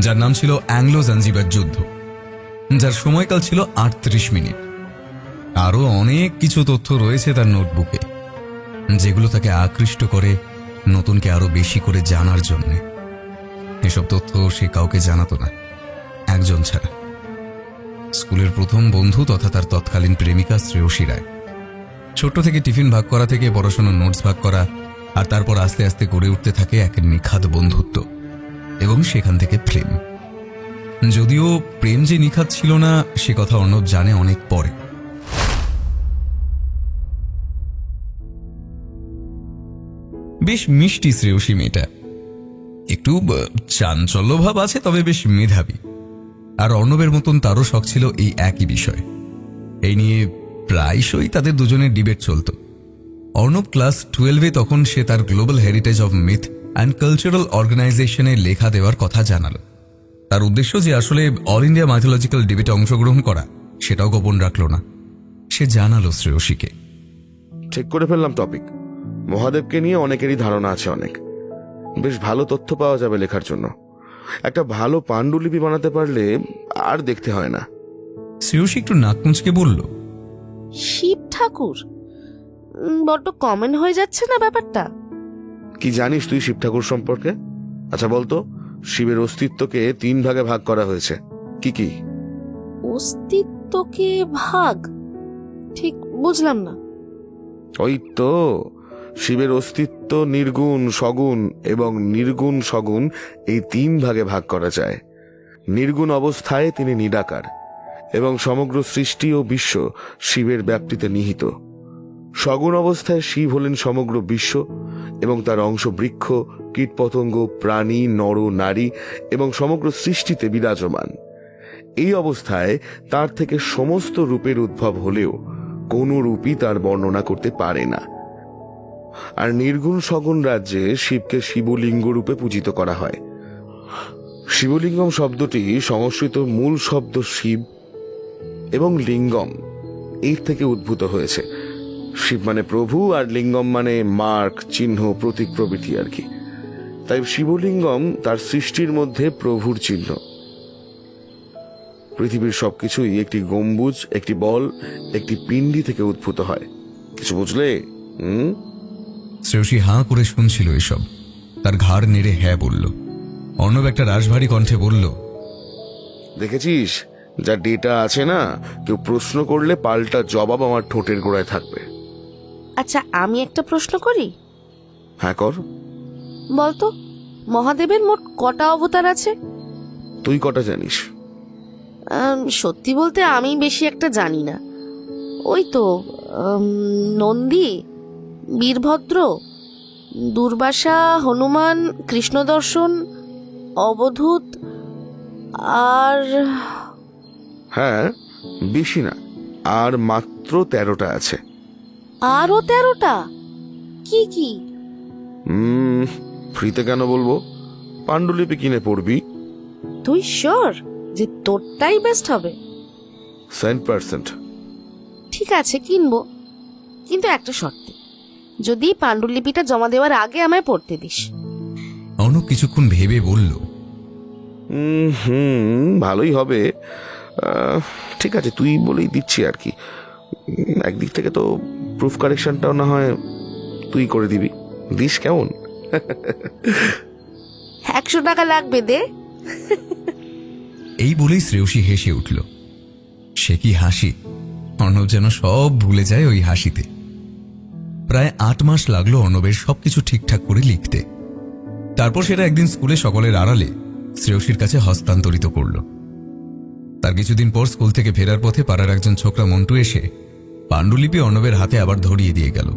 B: যার নাম ছিল অ্যাংলো জাঞ্জিবার যুদ্ধ, যার সময়কাল ছিল 38 মিনিট। আরও অনেক কিছু তথ্য রয়েছে তার নোটবুকে, যেগুলো তাকে আকৃষ্ট করে নতুনকে আরো বেশি করে জানার জন্য। এসব তথ্য সে কাউকে জানাতো না, একজন ছাড়া, স্কুলের প্রথম বন্ধু তথা তার তৎকালীন প্রেমিকা শ্রেয়সী রায়। ছোট্ট থেকে টিফিন ভাগ করা থেকে পড়াশোনার নোটস ভাগ করা, আর তারপর আস্তে আস্তে গড়ে উঠতে থাকে এক নিখাদ বন্ধুত্ব, এবং সেখান থেকে প্রেম। যদিও প্রেম যে নিখাদ ছিল না সে কথা অর্ণব জানে অনেক পরে। বেশ মিষ্টি শ্রেয়সী মেয়েটা, একটু চাঞ্চল্য ভাব আছে, তবে বেশ মেধাবী। আর অর্ণবের মতন তারও শখ ছিল এই একই বিষয়। এই নিয়ে প্রায়শই তাদের দুজনের ডিবেট চলত। অর্ণব ক্লাস 12-এ তখন সে তার global heritage of myth and cultural অর্গানাইজেশনে লেখা দেওয়ার কথা জানালো। তার উদ্দেশ্য যে আসলে অল ইন্ডিয়া মাইথোলজিক্যাল ডিবেটে অংশগ্রহণ করা, সেটাও গোপন রাখল না। সে জানালো শ্রেয়সীকে।
C: ঠিক করে ফেললাম টপিক। মহাদেবকে নিয়ে অনেকেরই ধারণা আছে, অনেক বেশ ভালো তথ্য পাওয়া যাবে লেখার জন্য। একটা ভালো পাণ্ডুলিপি বানাতে পারলে আর দেখতে হয় না।
B: শ্রেয়সী একটু নাক মুচকে বলল,
A: শিব ঠাকুর? বড্ড কমন হয়ে যাচ্ছে না ব্যাপারটা?
C: কি জানিস তুই শিব ঠাকুর সম্পর্কে? আচ্ছা বলতো, শিবের অস্তিত্বকে 3 ভাগে ভাগ করা হয়েছে। কি কি?
A: অস্তিত্বকে ভাগ? ঠিক বুঝলাম না।
C: ওই তো, শিবের অস্তিত্ব নির্গুণ, সগুণ এবং নির্গুণ সগুণ, এই 3 ভাগে ভাগ করা যায়। নির্গুণ অবস্থায় তিনি নিরাকার এবং সমগ্র সৃষ্টি ও বিশ্ব শিবের ব্যাপ্তিতে নিহিত। সগুণ অবস্থায় শিব হলেন সমগ্র বিশ্ব এবং তার অংশ বৃক্ষ, কীটপতঙ্গ, প্রাণী, নর নারী এবং সমগ্র সৃষ্টিতে বিরাজমান। এই অবস্থায় তার থেকে সমস্ত রূপের উদ্ভব হলেও কোন রূপই তার বর্ণনা করতে পারে না। আর নির্গুণ সগুণ রাজ্যে শিবকে শিবলিঙ্গ রূপে পূজিত করা হয়। শিবলিঙ্গম শব্দটি সংস্কৃত মূল শব্দ শিব এবং লিঙ্গম এর থেকে উদ্ভূত হয়েছে। শিব মানে প্রভু আর লিঙ্গম মানে মার্ক, চিহ্ন, প্রতীক প্রভৃতি আর কি। তাই শিবলিঙ্গম তার সৃষ্টির মধ্যে প্রভুর চিহ্ন। পৃথিবীর সবকিছুই একটি গম্বুজ, একটি বল, একটি পিণ্ডি থেকে উদ্ভূত হয়। কিছু বুঝলে?
B: শ্রেয়সী হাঁ করে শুনছিল এসব, তার ঘাড় নেড়ে হ্যাঁ বলল। অর্ণব একটা রাশভারী কণ্ঠে বলল,
C: দেখেছিস, যা ডেটা আছে না, কেউ প্রশ্ন করলে পাল্টা জবাব আমার ঠোঁটের গোড়ায় থাকবে।
A: আচ্ছা, আমি একটা প্রশ্ন করি?
C: হ্যাঁ কর।
A: বলতো, মহাদেবের মোট কটা অবতার আছে?
C: তুই কটা জানিস?
A: সত্যি বলতে আমি বেশি একটা জানি না। ওই তো নন্দী, বীরভদ্র, দুর্বাসা, হনুমান, কৃষ্ণদর্শন, অবধূত, আর
C: হ্যাঁ, বেশি না, আর মাত্র 13টা আছে।
A: আরো 13টা? কি কি?
C: ফ্রিতে কেন বলবো, পাণ্ডুলিপি কিনে পড়বি।
A: তুই শিওর যে তোরটাই বেস্ট হবে?
C: 100%।
A: ঠিক আছে, কিনবো, কিন্তু একটা শর্তে, যদি পাণ্ডুলিপিটা জমা দেওয়ার আগে আমায় পড়তে দিস।
B: অর্ণব কিছুক্ষণ ভেবে বলল,
C: ভালোই হবে। ঠিক আছে, তুই বলেই দিচ্ছি আর কি। একদিক থেকে তো প্রুফ কারেকশনটাও না হয় তুই করে দিবি, দিস কেমন?
A: 100 টাকা লাগবে, দে।
B: এই বলেই শ্রেয়সী হেসে উঠল। সে কি হাসি! অর্ণব যেন সব ভুলে যায় ওই হাসিতে। প্রায় 8 মাস লাগলো অর্ণবের সবকিছু ঠিকঠাক করে লিখতে। তারপর সেটা একদিন স্কুলে সকলের আড়ালে শ্রেয়সীর কাছে হস্তান্তরিত করল। তার কিছুদিন পর স্কুল থেকে ফেরার পথে পাড়ার একজন ছোকরা মন্টু এসে পাণ্ডুলিপি অর্ণবের হাতে আবার ধরিয়ে দিয়ে গেল।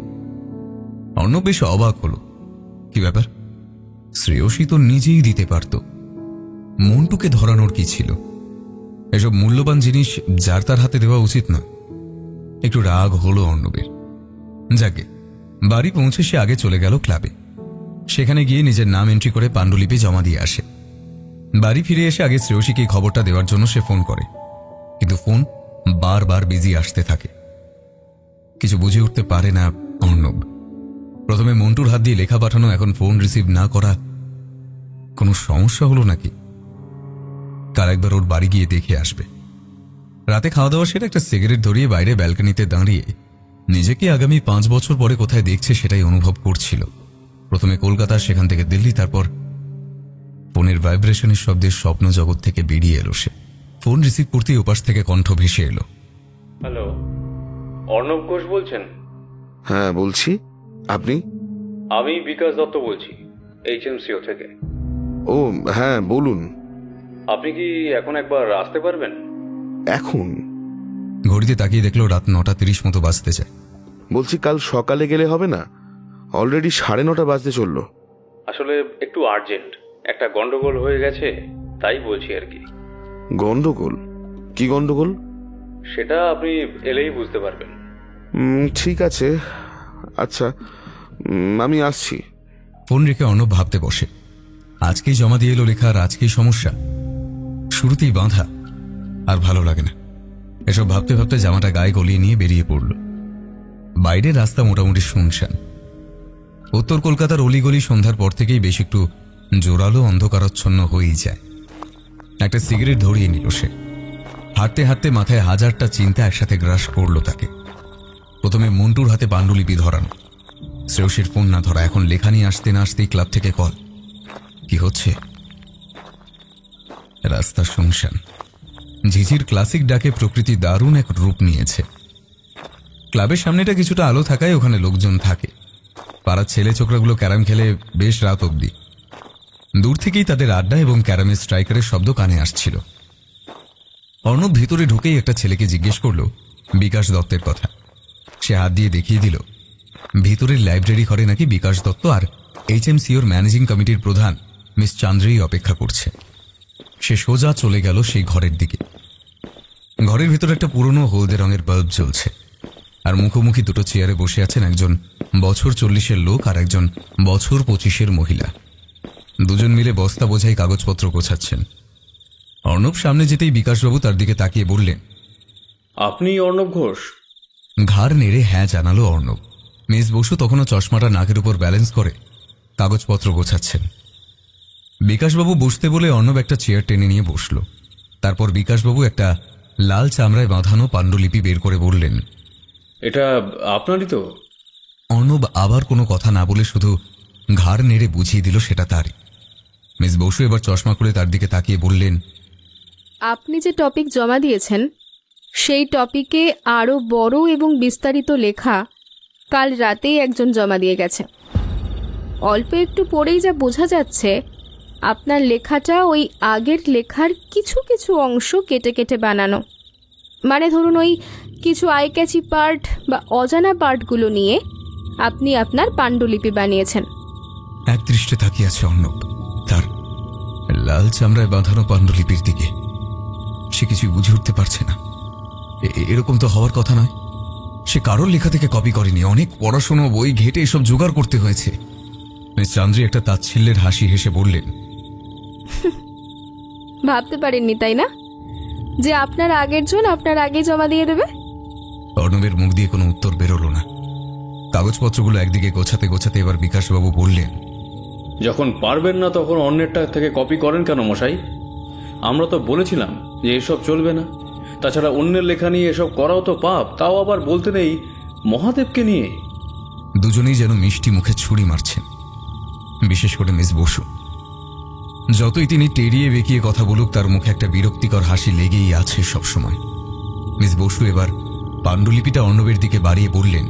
B: অর্ণব বেশ অবাক হল। কি ব্যাপার, শ্রেয়সী তো নিজেই দিতে পারত, মন্টুকে ধরানোর কি ছিল? এসব মূল্যবান জিনিস যার তার হাতে দেওয়া উচিত নয়। একটু রাগ হলো অর্ণবের। যাকে বাড়ি পৌঁছে সে আগে চলে গেল ক্লাবে। সেখানে গিয়ে নিজের নাম এন্ট্রি করে পাণ্ডুলিপি জমা দিয়ে আসে। বাড়ি ফিরে এসে আগে শ্রেয়সীকে খবরটা দেওয়ার জন্য সে ফোন করে, কিন্তু ফোন বারবার বিজি আসতে থাকে। কিছু বুঝে উঠতে পারে না অর্ণব। প্রথমে মন্টুর হাত দিয়ে লেখা পাঠানো, এখন ফোন রিসিভ না করা। কোনো সমস্যা হলো নাকি? কাল একবার ওর বাড়ি গিয়ে দেখে আসবে। রাতে খাওয়া দাওয়া সেটা একটা সিগারেট ধরিয়ে বাইরে ব্যালকনিতে দাঁড়িয়ে নিজেকে আগামী 5 বছর পরে কোথায় দেখছে সেটাই অনুভব করছিল। প্রথমে কলকাতা, সেখান থেকে দিল্লি, তারপর ফোনের ভাইব্রেশনের শব্দে স্বপ্ন জগৎ থেকে বেরিয়ে এলো সে। ফোন রিসিভ করতেই ওপাশ থেকে কণ্ঠ ভেসে এলো।
E: হ্যালো, অর্ণব ঘোষ বলছেন?
C: হ্যাঁ বলছি, আপনি?
E: আমি বিকাশ দত্ত বলছি, HMCO থেকে।
C: ও হ্যাঁ বলুন।
E: আপনি কি এখন একবার আসতে পারবেন?
C: এখন?
B: ঘড়িতে তাকিয়ে দেখলো রাত 9:30 মতো বাজতে যায়।
C: বলছি কাল সকালে গেলে হবে না? অলরেডি 9:30 বাজতে চললো।
E: আসলে একটু আর্জেন্ট, একটা গন্ডগোল হয়ে গেছে, তাই বলছি আর কি।
C: গন্ডগোল? কি গন্ডগোল?
E: সেটা আপনি এলেই বুঝতে পারবেন।
C: ঠিক আছে, আচ্ছা আমি আসছি।
B: ফোন রেখে অর্ণব ভাবতে বসে। আজকেই জমা দিয়ে এলো লেখা, আর আজকেই সমস্যা। শুরুতেই বাঁধা, আর ভালো লাগে না। এসব ভাবতে ভাবতে জামাটা গায়ে গলিয়ে নিয়ে বেরিয়ে পড়ল। বাইরের রাস্তা মোটামুটি শুনশান। উত্তর কলকাতার অলিগলি সন্ধ্যার পর থেকেই বেশ একটু জোরালো অন্ধকারাচ্ছন্ন হয়েই যায়। একটা সিগারেট ধরিয়ে নিল সে। হাঁটতে হাঁটতে মাথায় হাজারটা চিন্তা একসাথে গ্রাস করল তাকে। প্রথমে মন্টুর হাতে পাণ্ডুলিপি ধরানো, শ্রেয়সীর ফোন না ধরা, এখন লেখা নিয়ে আসতে না আসতেই ক্লাব থেকে কল। কি হচ্ছে? রাস্তা শুনশান। ঝিঝির ক্লাসিক ডাকে প্রকৃতি দারুণ এক রূপ নিয়েছে। ক্লাবের সামনেটা কিছুটা আলো থাকায় ওখানে লোকজন থাকে। পাড়ার ছেলে ছোকরাগুলো ক্যারাম খেলে বেশ রাত অবধি। দূর থেকেই তাদের আড্ডা এবং ক্যারামের স্ট্রাইকারের শব্দ কানে আসছিল। অর্ণব ভিতরে ঢুকেই একটা ছেলেকে জিজ্ঞেস করল বিকাশ দত্তের কথা। সে হাত দিয়ে দেখিয়ে দিল ভিতরের লাইব্রেরি ঘরে নাকি বিকাশ দত্ত আর HMCOর ম্যানেজিং কমিটির প্রধান মিস চান্দ্রেই অপেক্ষা করছে। সে সোজা চলে গেল সেই ঘরের দিকে। ঘরের ভিতরে একটা পুরনো হলদে রঙের বাল্ব জ্বলছে, আর মুখোমুখি দুটো চেয়ারে বসে আছেন একজন বছর 40-এর লোক আর একজন বছর 25-এর মহিলা। দুজন মিলে বস্তা বোঝাই কাগজপত্র গোছাচ্ছেন। অর্ণব সামনে যেতেই বিকাশবাবু তার দিকে তাকিয়ে বললেন,
E: আপনি অর্ণব ঘোষ?
B: ঘাড় নেড়ে হ্যাঁ জানালো অর্ণব। মিস বসু তখনও চশমাটা নাকের উপর ব্যালেন্স করে কাগজপত্র গোছাচ্ছেন। বিকাশবাবু বসতে বলে অর্ণব একটা চেয়ার টেনে নিয়ে বসল। তারপর বিকাশবাবু একটা লাল চামড়ায় বাঁধানো পাণ্ডুলিপি বের করে বললেন,
E: এটা আপনারই তো?
B: অর্ণব আবার কোনো কথা না বলে শুধু ঘাড় নেড়ে বুঝিয়ে দিল সেটা তারই। মিস বসু এবার চশমা করে তার দিকে তাকিয়ে বললেন,
H: আপনি যে টপিক জমা দিয়েছেন সেই টপিকে আরও বড় এবং বিস্তারিত লেখা কাল রাতেই একজন জমা দিয়ে গেছে। অল্প একটু পড়েই যা বোঝা যাচ্ছে, আপনার লেখাটা ওই আগের লেখার কিছু কিছু অংশ কেটে কেটে বানানো। মানে ধরুন ওই কিছু আইক্যাচি পার্ট বা অজানা পার্টগুলো নিয়ে আপনি আপনার পাণ্ডুলিপি বানিয়েছেন।
B: এক দৃষ্টে তাকিয়ে আছে অর্ণব তার লাল চামড়ায় বাঁধানো পাণ্ডুলিপির দিকে। সে কিছুই বুঝে উঠতে পারছে না। এরকম তো হওয়ার কথা নয়। সে কারোর লেখা থেকে কপি করেনি, অনেক পড়াশোনা বই ঘেটে এসব জোগাড় করতে হয়েছে। মিস চান্দ্রী একটা তাচ্ছিল্যের হাসি হেসে বললেন,
H: ভাবতে পারেননি তাই না যে আপনার আগের জন আপনার আগে জমা দিয়ে দেবে?
B: অর্ণবের মুখ দিয়ে কোনো উত্তর বেরোলো না। কাগজপত্রগুলো একদিকে গোছাতে গোছাতে এবার বিকাশবাবু বললেন,
E: যখন পারবেন না তখন অন্যেরটা থেকে কপি করেন কেন মশাই? আমরা তো বলেছিলাম যে এসব চলবে না। তাছাড়া অন্যের লেখা নিয়ে এসব করাও তো পাপ, তাও আবার বলতে নেই মহাদেবকে নিয়ে।
B: দুজনেই যেন মিষ্টি মুখে ছুরি মারছেন, বিশেষ করে মিস বসু। যতই তিনি টেরিয়ে বেঁকিয়ে কথা বলুক, তার মুখে একটা বিরক্তিকর হাসি লেগেই আছে সবসময়। মিস বসু এবার পাণ্ডুলিপিটা অর্ণবের দিকে বাড়িয়ে বললেন,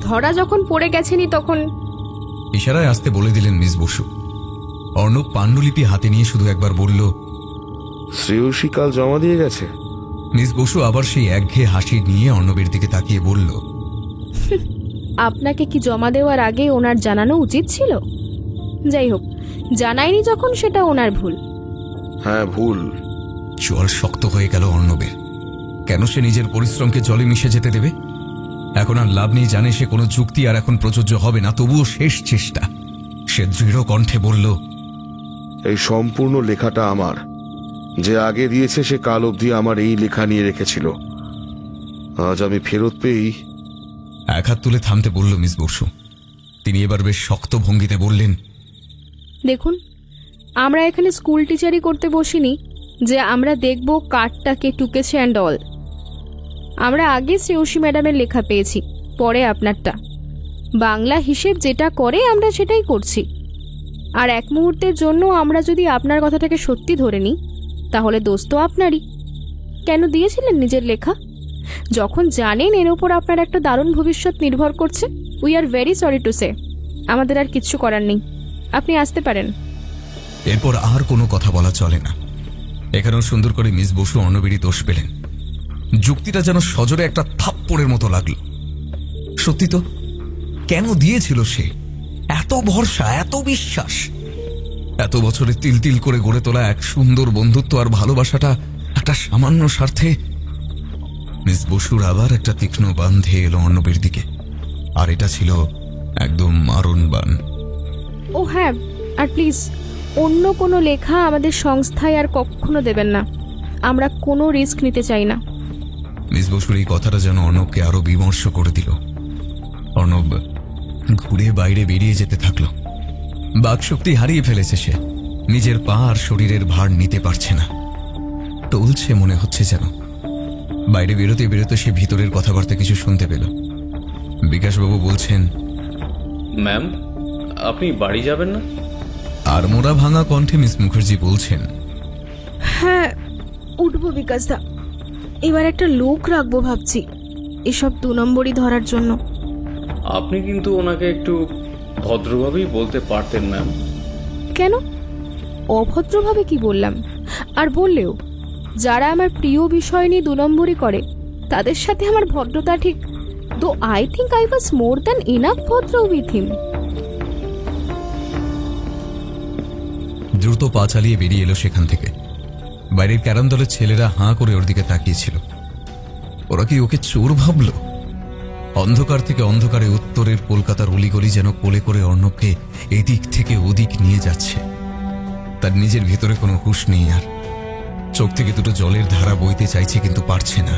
H: ধরা যখন পড়ে গেছেনি তখন।
B: ইশারায় আসতে বলে দিলেন মিস বসু। অর্ণব পাণ্ডুলিপি হাতে নিয়ে শুধু একবার বলল,
C: শ্রেয়সী কাল জমা দিয়ে গেছে।
B: মিস বসু আবার সেই একঘেয়ে হাসি নিয়ে অর্ণবের দিকে তাকিয়ে বলল,
H: আপনাকে কি জমা দেওয়ার আগে ওনার জানানো উচিত ছিল? যাই হোক, জানায়নি যখন সেটা ওনার ভুল।
C: হ্যাঁ ভুল।
B: চল শক্ত হয়ে গেল অর্ণবের। কেন সে নিজের পরিশ্রমকে জলে মিশে যেতে দেবে? এখন আর লাভ নেই, জানে সে কোনো যুক্তি আর এখন প্রযোজ্য হবে না। তবুও শেষ চেষ্টা। সে দৃঢ় কণ্ঠে বলল,
C: এই সম্পূর্ণ লেখাটা আমার। যে আগে দিয়েছে সে কাল অবধি আমার এই লেখা নিয়ে রেখেছিল। আজ আমি ফেরত পেয়েই
B: এক হাত তুলে থামতে বলল মিস বসু। তিনি এবার বেশ শক্ত ভঙ্গিতে বললেন,
H: দেখুন, আমরা এখানে স্কুল টিচারই করতে বসিনি যে আমরা দেখব কার্ডটা কে টুকেছে অ্যান্ড অল। আমরা আগে শ্রেয়সী ম্যাডামের লেখা পেয়েছি, পরে আপনারটা। বাংলা হিসেব যেটা করে আমরা সেটাই করছি। আর এক মুহূর্তের জন্য আমরা যদি আপনার কথাটাকে সত্যি ধরে নিই, তাহলে দোষ তো আপনারই। কেন দিয়েছিলেন নিজের লেখা, যখন জানেন এর ওপর আপনার একটা দারুণ ভবিষ্যৎ নির্ভর করছে? We are very sorry to say, আমাদের আর কিচ্ছু করার নেই, আপনি আসতে পারেন।
B: এরপর আর কোনো কথা বলা চলে না। এখানেও সুন্দর করে মিস বসু অর্ণবেরই দোষ পেলেন। যুক্তিটা যেন সজোরে একটা থাপ্পড়ের মতো লাগলো। সত্যি তো, কেন দিয়েছিল সে এত ভরসা, এত বিশ্বাস? এত বছরে তিল তিল করে গড়ে তোলা এক সুন্দর বন্ধুত্ব আর ভালোবাসাটা একটা সামান্য স্বার্থে। মিস বসুর আবার একটা তীক্ষ্ণ বান ধেয়ে এলো অর্ণবের দিকে, আর এটা ছিল একদম মারণ বান।
H: ও হ্যাঁ, আর প্লিজ অন্য কোনো লেখা আমাদের সংস্থায় আর কখনো দেবেন না, আমরা কোনো রিস্ক নিতে চাই না।
B: মিস বসুর এই কথাটা যেন অর্ণবকে আরো বিমর্ষ করে দিল। অর্ণব ঘুরে বাইরে বেরিয়ে যেতে থাকলো। বাকশক্তি হারিয়ে ফেলেছে সে, নিজের পা আর শরীরের ভার নিতে পারছে না, টলছে মনে হচ্ছে যেন। বাইরে বেরোতে বেরোতে সে ভিতরের কথাবার্তা কিছু শুনতে পেল। বিকাশবাবু বলছেন,
I: ম্যাম, আপনি বাড়ি যাবেন না?
B: আর মোড়া ভাঙা কণ্ঠে মিস মুখার্জি বলছেন,
H: হ্যাঁ উঠবো বিকাশদা, এবার একটা লোক রাখবো ভাবছি এসব 2 নম্বরই ধরার জন্য।
I: আপনি কিন্তু ওনাকে একটু ভদ্রভাবেই বলতে পারতেন ম্যাম।
H: কেন অভদ্রভাবে কি বললাম? আর বললেও যারা আমার প্রিয় বিষয় নিয়ে 2 নম্বরই করে তাদের সাথে আমার ভদ্রতা ঠিক, though I think I was more than enough ভদ্র উইথ হিম।
B: দ্রুত পা চালিয়ে বেরিয়ে এলো সেখান থেকে। বাইরের ক্যারাম দলের ছেলেরা হাঁ করে ওর দিকে তাকিয়েছিল। ওরা কি ওকে চোর ভাবল? অন্ধকার থেকে অন্ধকারে উত্তরের কলকাতার অলিগলি যেন কোলে করে অর্ণবকে এদিক থেকে ওদিক নিয়ে যাচ্ছে। তার নিজের ভেতরে কোনো হুঁশ নেই, আর চোখ থেকে দুটো জলের ধারা বইতে চাইছে কিন্তু পারছে না।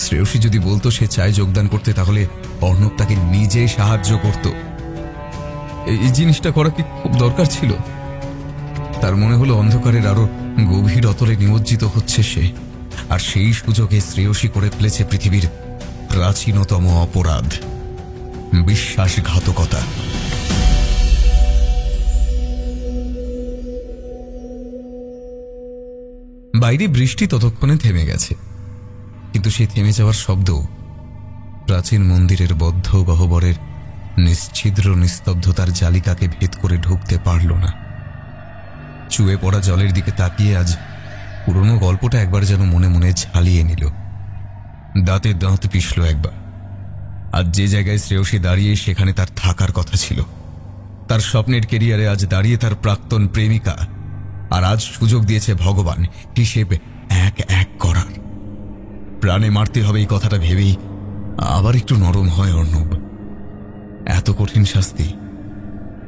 B: শ্রেয়সী যদি বলতো সে চায় যোগদান করতে, তাহলে অর্ণব তাকে নিজে সাহায্য করত। এই জিনিসটা করা কি খুব দরকার ছিল? তার মনে হলো অন্ধকারের আরো গভীর অতলে নিমজ্জিত হচ্ছে সে, আর সেই সুযোগে শ্রেয়সী করে ফেলেছে পৃথিবীর প্রাচীনতম অপরাধ, বিশ্বাসঘাতকতা। বাইরে বৃষ্টি ততক্ষণে থেমে গেছে, কিন্তু সেই থেমে যাওয়ার শব্দ প্রাচীন মন্দিরের বদ্ধ গহ্বরের নিশ্ছিদ্র নিস্তব্ধতার জালিকাকে ভেদ করে ঢুকতে পারল না। চুয়ে পড়া জলের দিকে তাকিয়ে আজ পুরনো গল্পটা একবার যেন মনে মনে ঝালিয়ে নিল। দাঁতে দাঁত পিষল একবার। আজ যে জায়গায় শ্রেয়সী দাঁড়িয়ে, সেখানে তার থাকার কথা ছিল। তার স্বপ্নের কেরিয়ারে আজ দাঁড়িয়ে তার প্রাক্তন প্রেমিকা, আর আজ সুযোগ দিয়েছে ভগবান হিসেব এক এক করার। প্রাণে মারতে হবে এই কথাটা ভেবেই আবার একটু নরম হয় অর্ণব। এত কঠিন শাস্তি।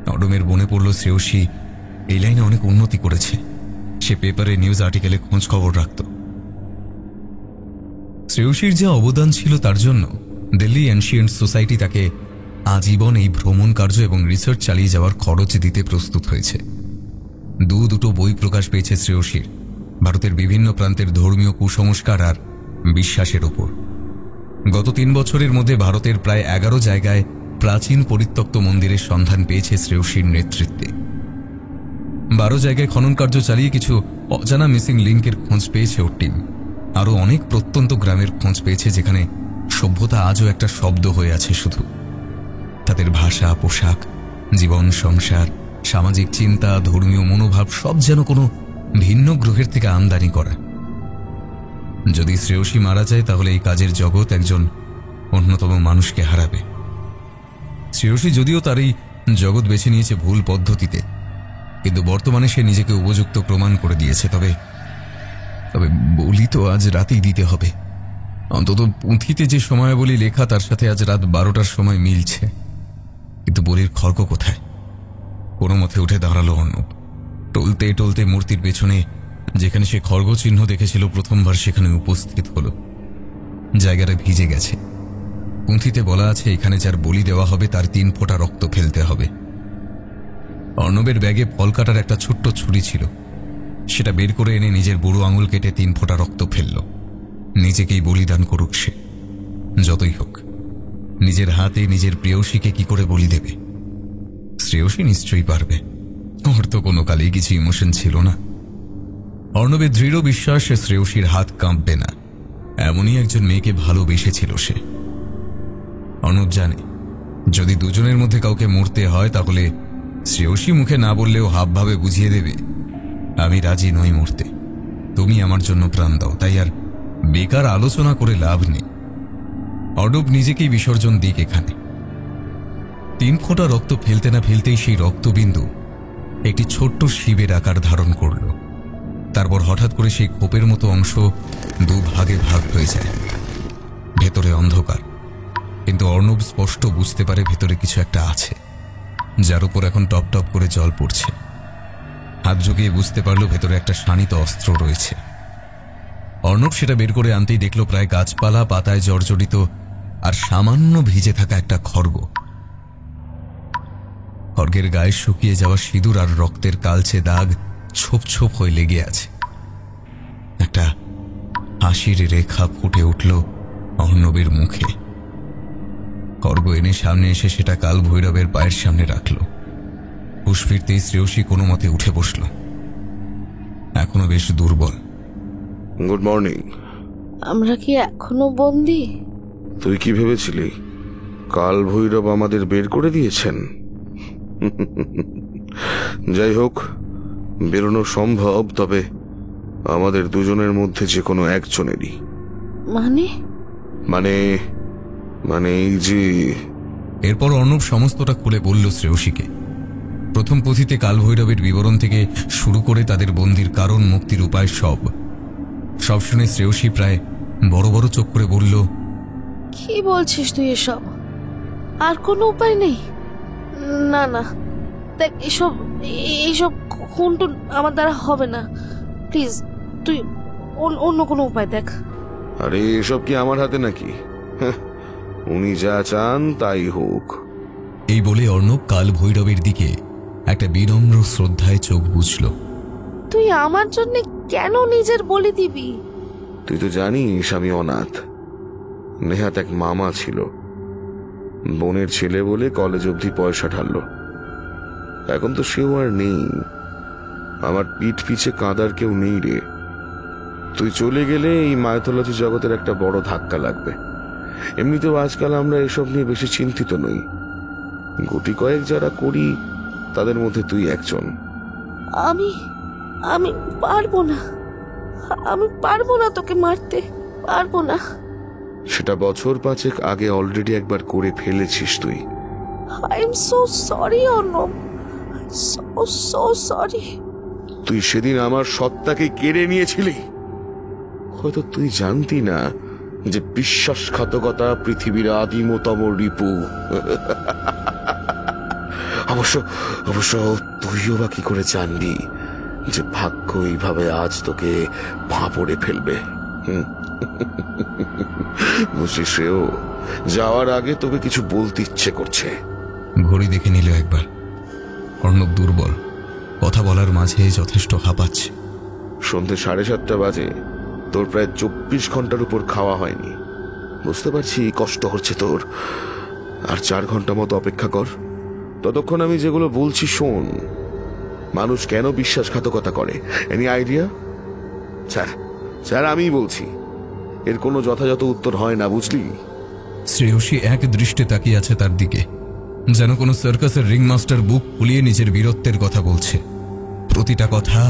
B: নরমের মনে পড়ল শ্রেয়সী এই লাইনে অনেক উন্নতি করেছে। সে পেপারে নিউজ আর্টিকেলে খোঁজ খবর রাখত। শ্রেয়সীর যে অবদান ছিল তার জন্য দিল্লি এনশিয়েন্ট সোসাইটি তাকে আজীবন এই ভ্রমণ কার্য এবং রিসার্চ চালিয়ে যাওয়ার খরচ দিতে প্রস্তুত হয়েছে। দুটো বই প্রকাশ পেয়েছে শ্রেয়সীর, ভারতের বিভিন্ন প্রান্তের ধর্মীয় কুসংস্কার আর বিশ্বাসের ওপর। গত 3 বছরের মধ্যে ভারতের প্রায় 11 জায়গায় প্রাচীন পরিত্যক্ত মন্দিরের সন্ধান পেয়েছে শ্রেয়সীর নেতৃত্বে। 12 জায়গায় খনন কার্য চালিয়ে কিছু অজানা মিসিং লিঙ্কের খোঁজ পেয়েছে ওর টিম। আরও অনেক প্রত্যন্ত গ্রামের খোঁজ পেয়েছে যেখানে সভ্যতা আজও একটা শব্দ হয়ে আছে শুধু। তাদের ভাষা, পোশাক, জীবন, সংসার, সামাজিক চিন্তা, ধর্মীয় মনোভাব সব যেন কোনো ভিন্ন গ্রহের থেকে আমদানি করা। যদি শ্রেয়সী মারা যায় তাহলে এই কাজের জগৎ একজন অন্যতম মানুষকে হারাবে। শ্রেয়সী যদিও তার এই জগৎ বেছে নিয়েছে ভুল পদ্ধতিতে, কিন্তু বর্তমানে সে নিজেকে উপযুক্ত প্রমাণ করে দিয়েছে। তবে বলি তো আজ রাতেই দিতে হবে। অন্তত পুঁথিতে যে সময়াবলী লেখা তার সাথে আজ রাত 12টার সময় মিলছে। কিন্তু বলির খড়গ কোথায়? কোনো মতে উঠে দাঁড়ালো অর্ণব। টলতে টলতে মূর্তির পেছনে যেখানে সে খড়গ চিহ্ন দেখেছিল প্রথমবার, সেখানে উপস্থিত হল। জায়গাটা ভিজে গেছে, পুঁথিতে বলা আছে এখানে যার বলি দেওয়া হবে তার 3 ফোঁটা রক্ত ফেলতে হবে। অর্ণবের ব্যাগে ফল কাটার একটা ছোট্ট ছুরি ছিল, সেটা বের করে এনে নিজের বুড়ো আঙুল কেটে 3 ফোঁটা রক্ত ফেলল। নিজেকেই বলিদান করুক সে, যতই হোক। নিজের হাতে নিজের প্রেয়সীকে কি করে বলি দেবে? শ্রেয়সী নিশ্চয়ই পারবে, ওর তো কোনো কালেই কিছু ইমোশন ছিল না। অর্ণবের দৃঢ় বিশ্বাস সে শ্রেয়সীর হাত কাঁপবে না, এমনই একজন মেয়েকে ভালোবেসেছিল সে। অর্ণব জানে যদি দুজনের মধ্যে কাউকে মরতে হয় তাহলে শ্রেয়সী মুখে না বললেও হাবভাবে বুঝিয়ে দেবে, আমি রাজি নই মরতে, তুমি আমার জন্য প্রাণ দাও। তাই আর বেকার আলোচনা করে লাভ নেই। অর্ণব নিজেকেই বিসর্জন দিক এখানে। 3 ফোঁটা রক্ত ফেলতে না ফেলতেই সেই রক্তবিন্দু একটি ছোট্ট শিবের আকার ধারণ করল। তারপর হঠাৎ করে সেই খোপের মতো অংশ 2 ভাগে ভাগ হয়ে যায়। ভেতরে অন্ধকার, কিন্তু অর্ণব স্পষ্ট বুঝতে পারে ভেতরে কিছু একটা আছে, যার উপর এখন টপ টপ করে জল পড়ছে। হাত জুগিয়ে বুঝতে পারল ভেতরে একটা শানিত অস্ত্র রয়েছে। অর্ণব সেটা বের করে আনতেই দেখল প্রায় গাছপালা পাতায় জর্জরিত আর সামান্য ভিজে থাকা একটা খড়গ। খড়গের গায়ে শুকিয়ে যাওয়া সিঁদুর আর রক্তের কালচে দাগ ছোপ ছোপ হয়ে লেগে আছে। একটা হাসির রেখা ফুটে উঠল অর্ণবের মুখে। খড়গ এনে সামনে এসে সেটা কাল ভৈরবের পায়ের সামনে রাখল। হুঁশ ফিরতেই শ্রেয়সী কোনো মতে উঠে বসল, এখনো বেশ দুর্বল।
C: Good morning.
A: আমরা কি এখনো বন্দি?
C: তুই কি ভেবেছিলি কাল ভৈরব আমাদের বের করে দিয়েছেন? যাই হোক, বেরোনো সম্ভব, তবে আমাদের দুজনের মধ্যে যে কোনো একজনেরই।
A: মানে
C: মানে মানে এই যে।
B: এরপর অর্ণব সমস্তটা খুলে বলল শ্রেয়সীকে। প্রথম পুঁথিতে কাল ভৈরবের বিবরণ থেকে শুরু করে তাদের বন্দির কারণ, মুক্তির উপায় সব শুনে শ্রেয়সী প্রায় বড় বড় চোখ করে বলল,
A: কি বলছিস তুই এসব? আর কোনো উপায় নেই? না না, দেখ, এইসব খুনটুন আমার দ্বারা হবে না। প্লিজ তুই অন্য কোনো উপায় দেখ।
C: আরে এসব কি আমার হাতে নাকি? উনি যা চান তাই হোক।
B: এই বলে অর্ণব কাল ভৈরবের দিকে একটা বিনম্র শ্রদ্ধায় চোখ বুঝল।
A: তুই আমার জন্য কেন নিজের বলি দিবি?
C: তুই তো জানিস আমি অনাথ। নেহাত এক মামা ছিল, বোনের ছেলে বলে কলেজ অবধি পয়সা ঢাললো। এখন তো সেও আর নেই। আমার পিঠ পিছে কাঁদার কেউ নেই রে। তুই চলে গেলে এই মায়োথোলজি জগতের একটা বড় ধাক্কা লাগবে। এমনিতেও আজকাল আমরা এসব নিয়ে বেশি চিন্তিত নই। গুটি কয়েক যারা করি তাদের মধ্যে তুই একজন।
A: আমি আমি পারবো না, আমি পারবো না তোকে মারতে, পারবো না।
C: সেটা বছর 5 আগে অলরেডি একবার করে ফেলেছিস তুই।
A: I am so sorry Arnab, so sorry.
C: তুই সেদিন আমার সত্তাকে কেড়ে নিয়েছিলি। হয়তো তুই জানতি না যে বিশ্বাসঘাতকতা পৃথিবীর আদিমতম রিপু। অবশ্য তুইও বা কি করে জানবি যে ভাগ্য এইভাবে আজ তোকে ফাঁপড়ে ফেলবে? বুঝলি শ্রেয়, যাওয়ার আগে তোকে কিছু বলতে ইচ্ছে করছে।
B: ঘড়ি দেখে নিল একবার। অর্ণব দুর্বল, কথা বলার মাঝে যথেষ্ট হাঁপাচ্ছে।
C: সন্ধ্যে 7:30 বাজে। তোর প্রায় 24 ঘন্টার উপর খাওয়া হয়নি। বুঝতে পারছি কষ্ট হচ্ছে তোর। আর 4 ঘন্টা মতো অপেক্ষা কর। ততক্ষণ আমি যেগুলো বলছি শোন। মানুষ কেন বিশ্বাসঘাতকতা করে, এনি আইডিয়া? স্যার আমি বলছি, এর কোনো যথাযথ উত্তর হয় না, বুঝলি?
B: শ্রেয়সী এক দৃষ্টে তাকিয়ে আছে তার দিকে, যেন কোনো সার্কাসের রিংমাস্টার বুক খুলিয়ে নিজের বীরত্বের কথা বলছে। প্রতিটা কথা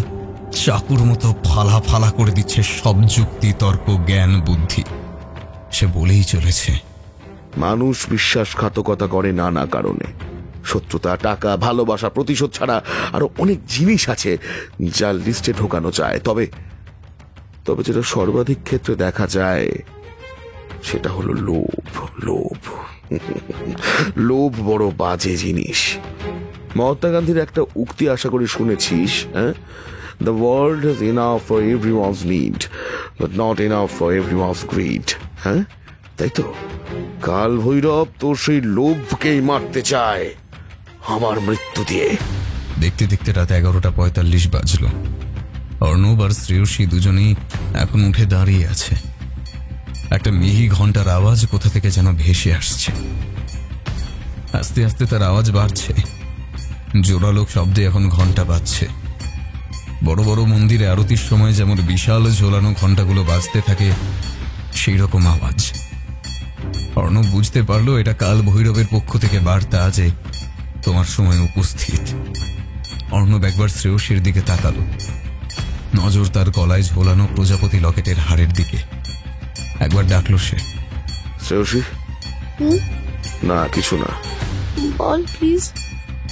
B: চাকুর মতো ফালা ফালা করে দিচ্ছে সব যুক্তি, তর্ক, জ্ঞান, বুদ্ধি। সে বলেই চলেছে,
C: মানুষ বিশ্বাসঘাতকতা করে নানা কারণে। শত্রুতা, টাকা, ভালোবাসা, প্রতিশোধ ছাড়া আরো অনেক জিনিস আছে যা লিস্টে ঢোকানো যায়। তবে যেটা সর্বাধিক ক্ষেত্রে দেখা যায় সেটা হলো লোভ বড় বাজে জিনিস। মহাত্মা গান্ধীর একটা উক্তি আশা করি শুনেছিস, হ্যাঁ? The world is enough for everyone's need, but not enough for everyone's greed. হ্যাঁ, তাই তো? কাল ভৈরব তোর সেই লোভকেই মারতে চায় আমার মৃত্যু দিয়ে।
B: দেখতে দেখতে রাত 11:45 বাজলো। অর্ণব আর শ্রেয়সী দুজনেই এখন উঠে দাঁড়িয়ে আছে। একটা মিহি ঘন্টার আওয়াজ কোথা থেকে যেন ভেসে আসছে। আস্তে আস্তে তার আওয়াজ বাড়ছে, জোরালো শব্দে এখন ঘন্টা বাজছে। বড় বড় মন্দিরে আরতির সময় যেমন বিশাল ঝোলানো ঘন্টাগুলো বাজতে থাকে, সেই রকম আওয়াজ। অর্ণব বুঝতে পারলো এটা কাল ভৈরবের পক্ষ থেকে বার্তা যে তোমার সময় উপস্থিত। অর্ণব একবার শ্রেয়সীর দিকে তাকালো, নজর তার গলায় ঝোলানো প্রজাপতি লকেটের হাড়ের দিকে। একবার ডাকলো সে,
C: শ্রেয়সী। না, কিছু না।
A: বল প্লিজ,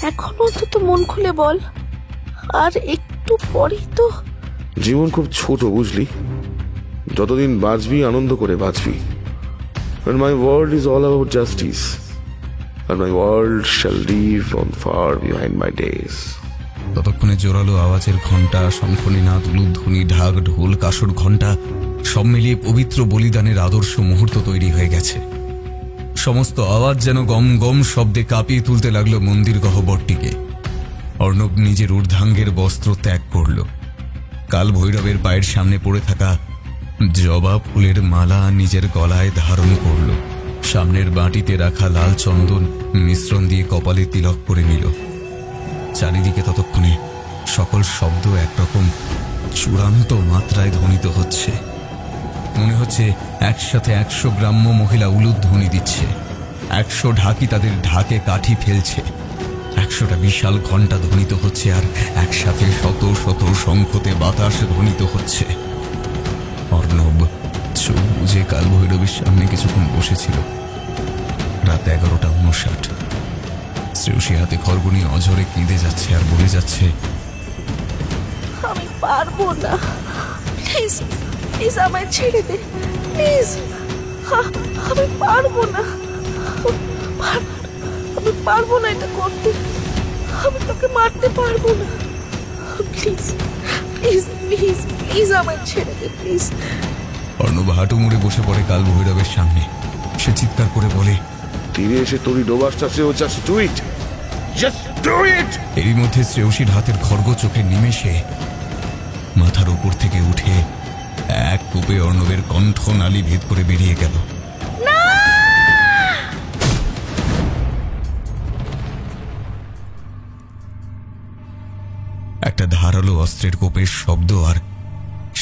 A: এখন অন্তত মন খুলে বল। আর একটু পরেই তো।
C: জীবন খুব ছোট, বুঝলি? যতদিন বাঁচবি আনন্দ করে বাঁচবি। And my world is all about justice. And my world shall live on far behind my days.
B: ততক্ষণে জোরালো আওয়াজের ঘণ্টা, শঙ্খনীনাদ, উলুধ্বনি, ঢাক, ঢোল, কাসর ঘণ্টা সব মিলিয়ে পবিত্র বলিদানের আদর্শ মুহূর্ত তৈরি হয়ে গেছে। সমস্ত আওয়াজ যেন গম গম শব্দে কাঁপিয়ে তুলতে লাগলো মন্দির গহ্বরটিকে। অর্ণব নিজের ঊর্ধ্বাঙ্গের বস্ত্র ত্যাগ করল। কাল ভৈরবের পায়ের সামনে পড়ে থাকা জবা ফুলের মালা নিজের গলায় ধারণ করল। সামনের বাটিতে রাখা লাল চন্দন মিশ্রণ দিয়ে কপালে তিলক করে নিল। চারিদিকে ততক্ষণে সকল শব্দ একরকম চূড়ান্ত মাত্রায় ধ্বনিত হচ্ছে। মনে হচ্ছে একসাথে 100 গ্রাম্য মহিলা উলুধ্বনি দিচ্ছে, 100 ঢাকি তাদের ঢাকে কাঠি ফেলছে, 100টা বিশাল ঘণ্টা ধ্বনিত হচ্ছে, আর একসাথে শত শত শঙ্খতে বাতাস ধ্বনিত হচ্ছে। অর্ণব চোখ বুঝে কাল ভৈরবের সামনে কিছুক্ষণ বসেছিল। রাত 11:59। শ্রেয়সী হাতে খড়গ নিয়ে অঝরে কেঁদে যাচ্ছে আর বলে যাচ্ছে,
A: আমি পারবো না, প্লিজ প্লিজ আমায় ছেড়ে দে, প্লিজ। আমি পারবো না, আমি পারবো না এটা করতে। আমি তোকে মারতে পারবো না, প্লিজ প্লিজ প্লিজ প্লিজ আমায় ছেড়ে দে, প্লিজ।
B: অর্ণব হাঁটু মুড়ে বসে পড়ে কাল ভৈরবের সামনে। সে চিৎকার করে বলে,
C: তীরে এসে তোরই ডোবাসটা শ্রেয়, just do it, just do it.
B: এরই মধ্যে শ্রেয়সীর হাতের খড়গ চোখে নিমেষে মাথার উপর থেকে উঠে এক কূপে অর্ণবের কণ্ঠ নালী ভেদ করে বেরিয়ে গেল। একটা ধারালো অস্ত্রের কোপের শব্দ, আর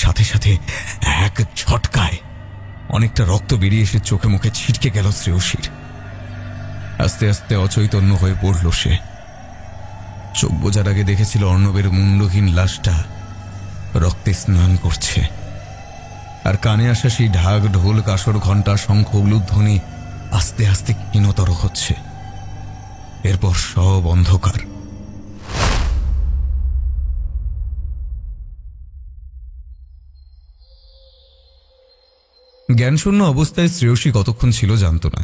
B: সাথে সাথে এক ঝটকায় অনেকটা রক্ত বেরিয়ে এসে চোখে মুখে ছিটকে গেল শ্রেয়সীর। আস্তে আস্তে অচৈতন্য হয়ে পড়ল সে। চোখ বোঝার আগে দেখেছিল অর্ণবের মুন্ডহীন লাশটা রক্তে স্নান করছে, আর কানে আসা সেই ঢাক, ঢোল, কাসর, ঘণ্টা, শঙ্খ, উলুধ্বনি আস্তে আস্তে ক্ষীণতর হচ্ছে। এরপর সব অন্ধকার। জ্ঞানশূন্য অবস্থায় শ্রেয়সী কতক্ষণ ছিল জানত না।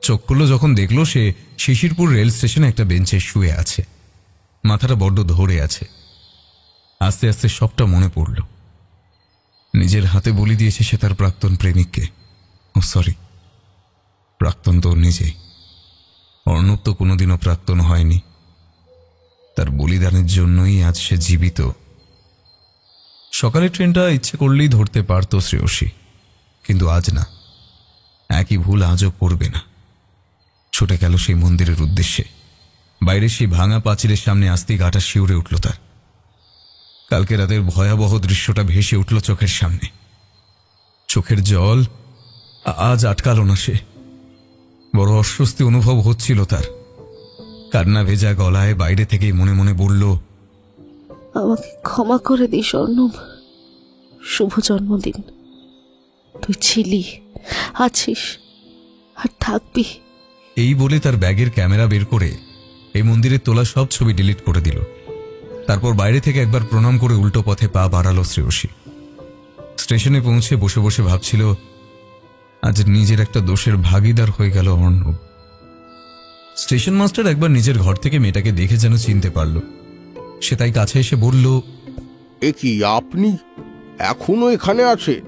B: চোখ খুলল যখন দেখল সে শিশিরপুর রেল স্টেশনে একটা বেঞ্চে শুয়ে আছে। মাথাটা বড্ড ধরে আছে। আস্তে আস্তে সবটা মনে পড়ল। নিজের হাতে বলি দিয়েছে সে তার প্রাক্তন প্রেমিককে। ও সরি, প্রাক্তন তো নিজেই। অর্ণব তো কোনোদিনও প্রাক্তন হয়নি। তার বলিদানের জন্যই আজ সে জীবিত। সকালে ট্রেনটা ইচ্ছে করলেই ধরতে পারত শ্রেয়সী, কিন্তু আজ না। একই ভুল আজও করবে না। ছুটে গেল সেই মন্দিরের উদ্দেশ্যে। বাইরে সেই ভাঙা পাঁচিলের সামনে আসতেই গাটা শিউরে উঠল তার। কালকে রাতের ভয়াবহ দৃশ্যটা ভেসে উঠল চোখের সামনে। চোখের জল আজ আটকাল না সে। বড় অস্বস্তি অনুভব হচ্ছিল তার। কান্না ভেজা গলায় বাইরে থেকেই মনে মনে বলল,
A: আমাকে ক্ষমা করে দিস অর্ণব, শুভ জন্মদিন। তুই ছিলি, আছিস, আর থাকবি।
B: এই বলে তার ব্যাগের ক্যামেরা বের করে এই মন্দিরের তোলা সব ছবি ডিলিট করে দিল। তারপর বাইরে থেকে একবার প্রণাম করে উল্টো পথে পা বাড়ালো শ্রেয়সী। স্টেশনে পৌঁছে বসে বসে ভাবছিল, আজ নিজের একটা দোষের ভাগিদার হয়ে গেল অর্ণব। স্টেশন মাস্টার একবার নিজের ঘর থেকে মেয়েটাকে দেখে যেন চিনতে পারল। সে তাই কাছে এসে বলল,
F: এ কি, আপনি এখনো এখানে আছেন?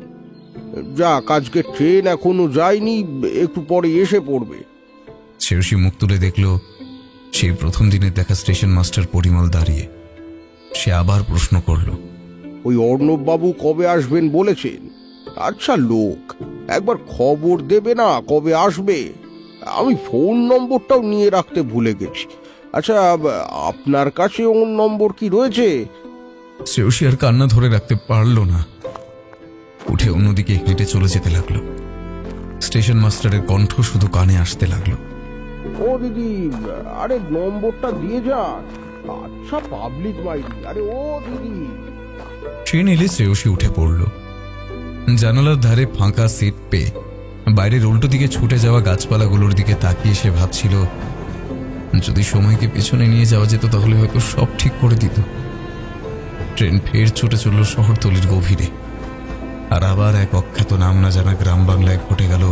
F: যাক, আজকে ট্রেন এখনো যায়নি, একটু পরে এসে পড়বে।
B: শ্রেয়সী মুখ তুলে দেখল সেই প্রথম দিনের দেখা স্টেশন মাস্টার পরিমল দাঁড়িয়ে। সে আবার প্রশ্ন করল,
F: ওই অর্ণব বাবু কবে আসবেন বলেছেন? আচ্ছা লোক, একবার খবর দেবে না কবে আসবে? আমি ফোন নম্বরটাও নিয়ে রাখতে ভুলে গেছি। আচ্ছা, আপনার কাছে ওর নম্বর কি রয়েছে?
B: শ্রেয়সী আর কান্না ধরে রাখতে পারল না, উঠে অন্যদিকে হেঁটে চলে যেতে লাগলো। স্টেশন মাস্টারের কণ্ঠ শুধু কানে আসতে লাগলো,
F: ও দিদি, আরে নম্বরটা দিয়ে যান। আচ্ছা পাবলিক মাইরি, আরে ও দিদি।
B: ট্রেন এলে শ্রেয়সী উঠে পড়ল। জানালার ধারে ফাঁকা সিট পেয়ে বাইরের উল্টো দিকে ছুটে যাওয়া গাছপালাগুলোর দিকে তাকিয়ে সে ভাবছিল, যদি সময়কে পেছনে নিয়ে যাওয়া যেত তাহলে হয়তো সব ঠিক করে দিত। ট্রেন ফের ছুটে চলল শহরতলির গভীরে, আর আবার এক অখ্যাত নাম না জানা গ্রাম বাংলায় ঘটে গেল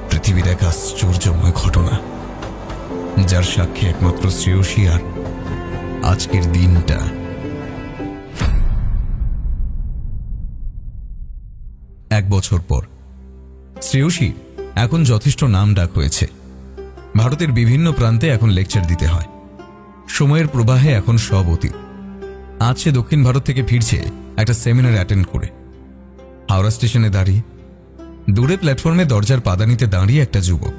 B: পৃথিবীর এক আশ্চর্যময় ঘটনা, যার সাক্ষী একমাত্র শ্রেয়সী আর আজকের দিনটা। এক বছর পর শ্রেয়সী এখন যথেষ্ট নাম ডাক হয়েছে। ভারতের বিভিন্ন প্রান্তে এখন লেকচার দিতে হয়। সময়ের প্রবাহে এখন সব অতীত। আজ সে দক্ষিণ ভারত থেকে ফিরছে একটা সেমিনার অ্যাটেন্ড করে। হাওড়া স্টেশনে দাঁড়িয়ে দূরে প্ল্যাটফর্মে দরজার পাদানিতে দাঁড়িয়ে একটা যুবক।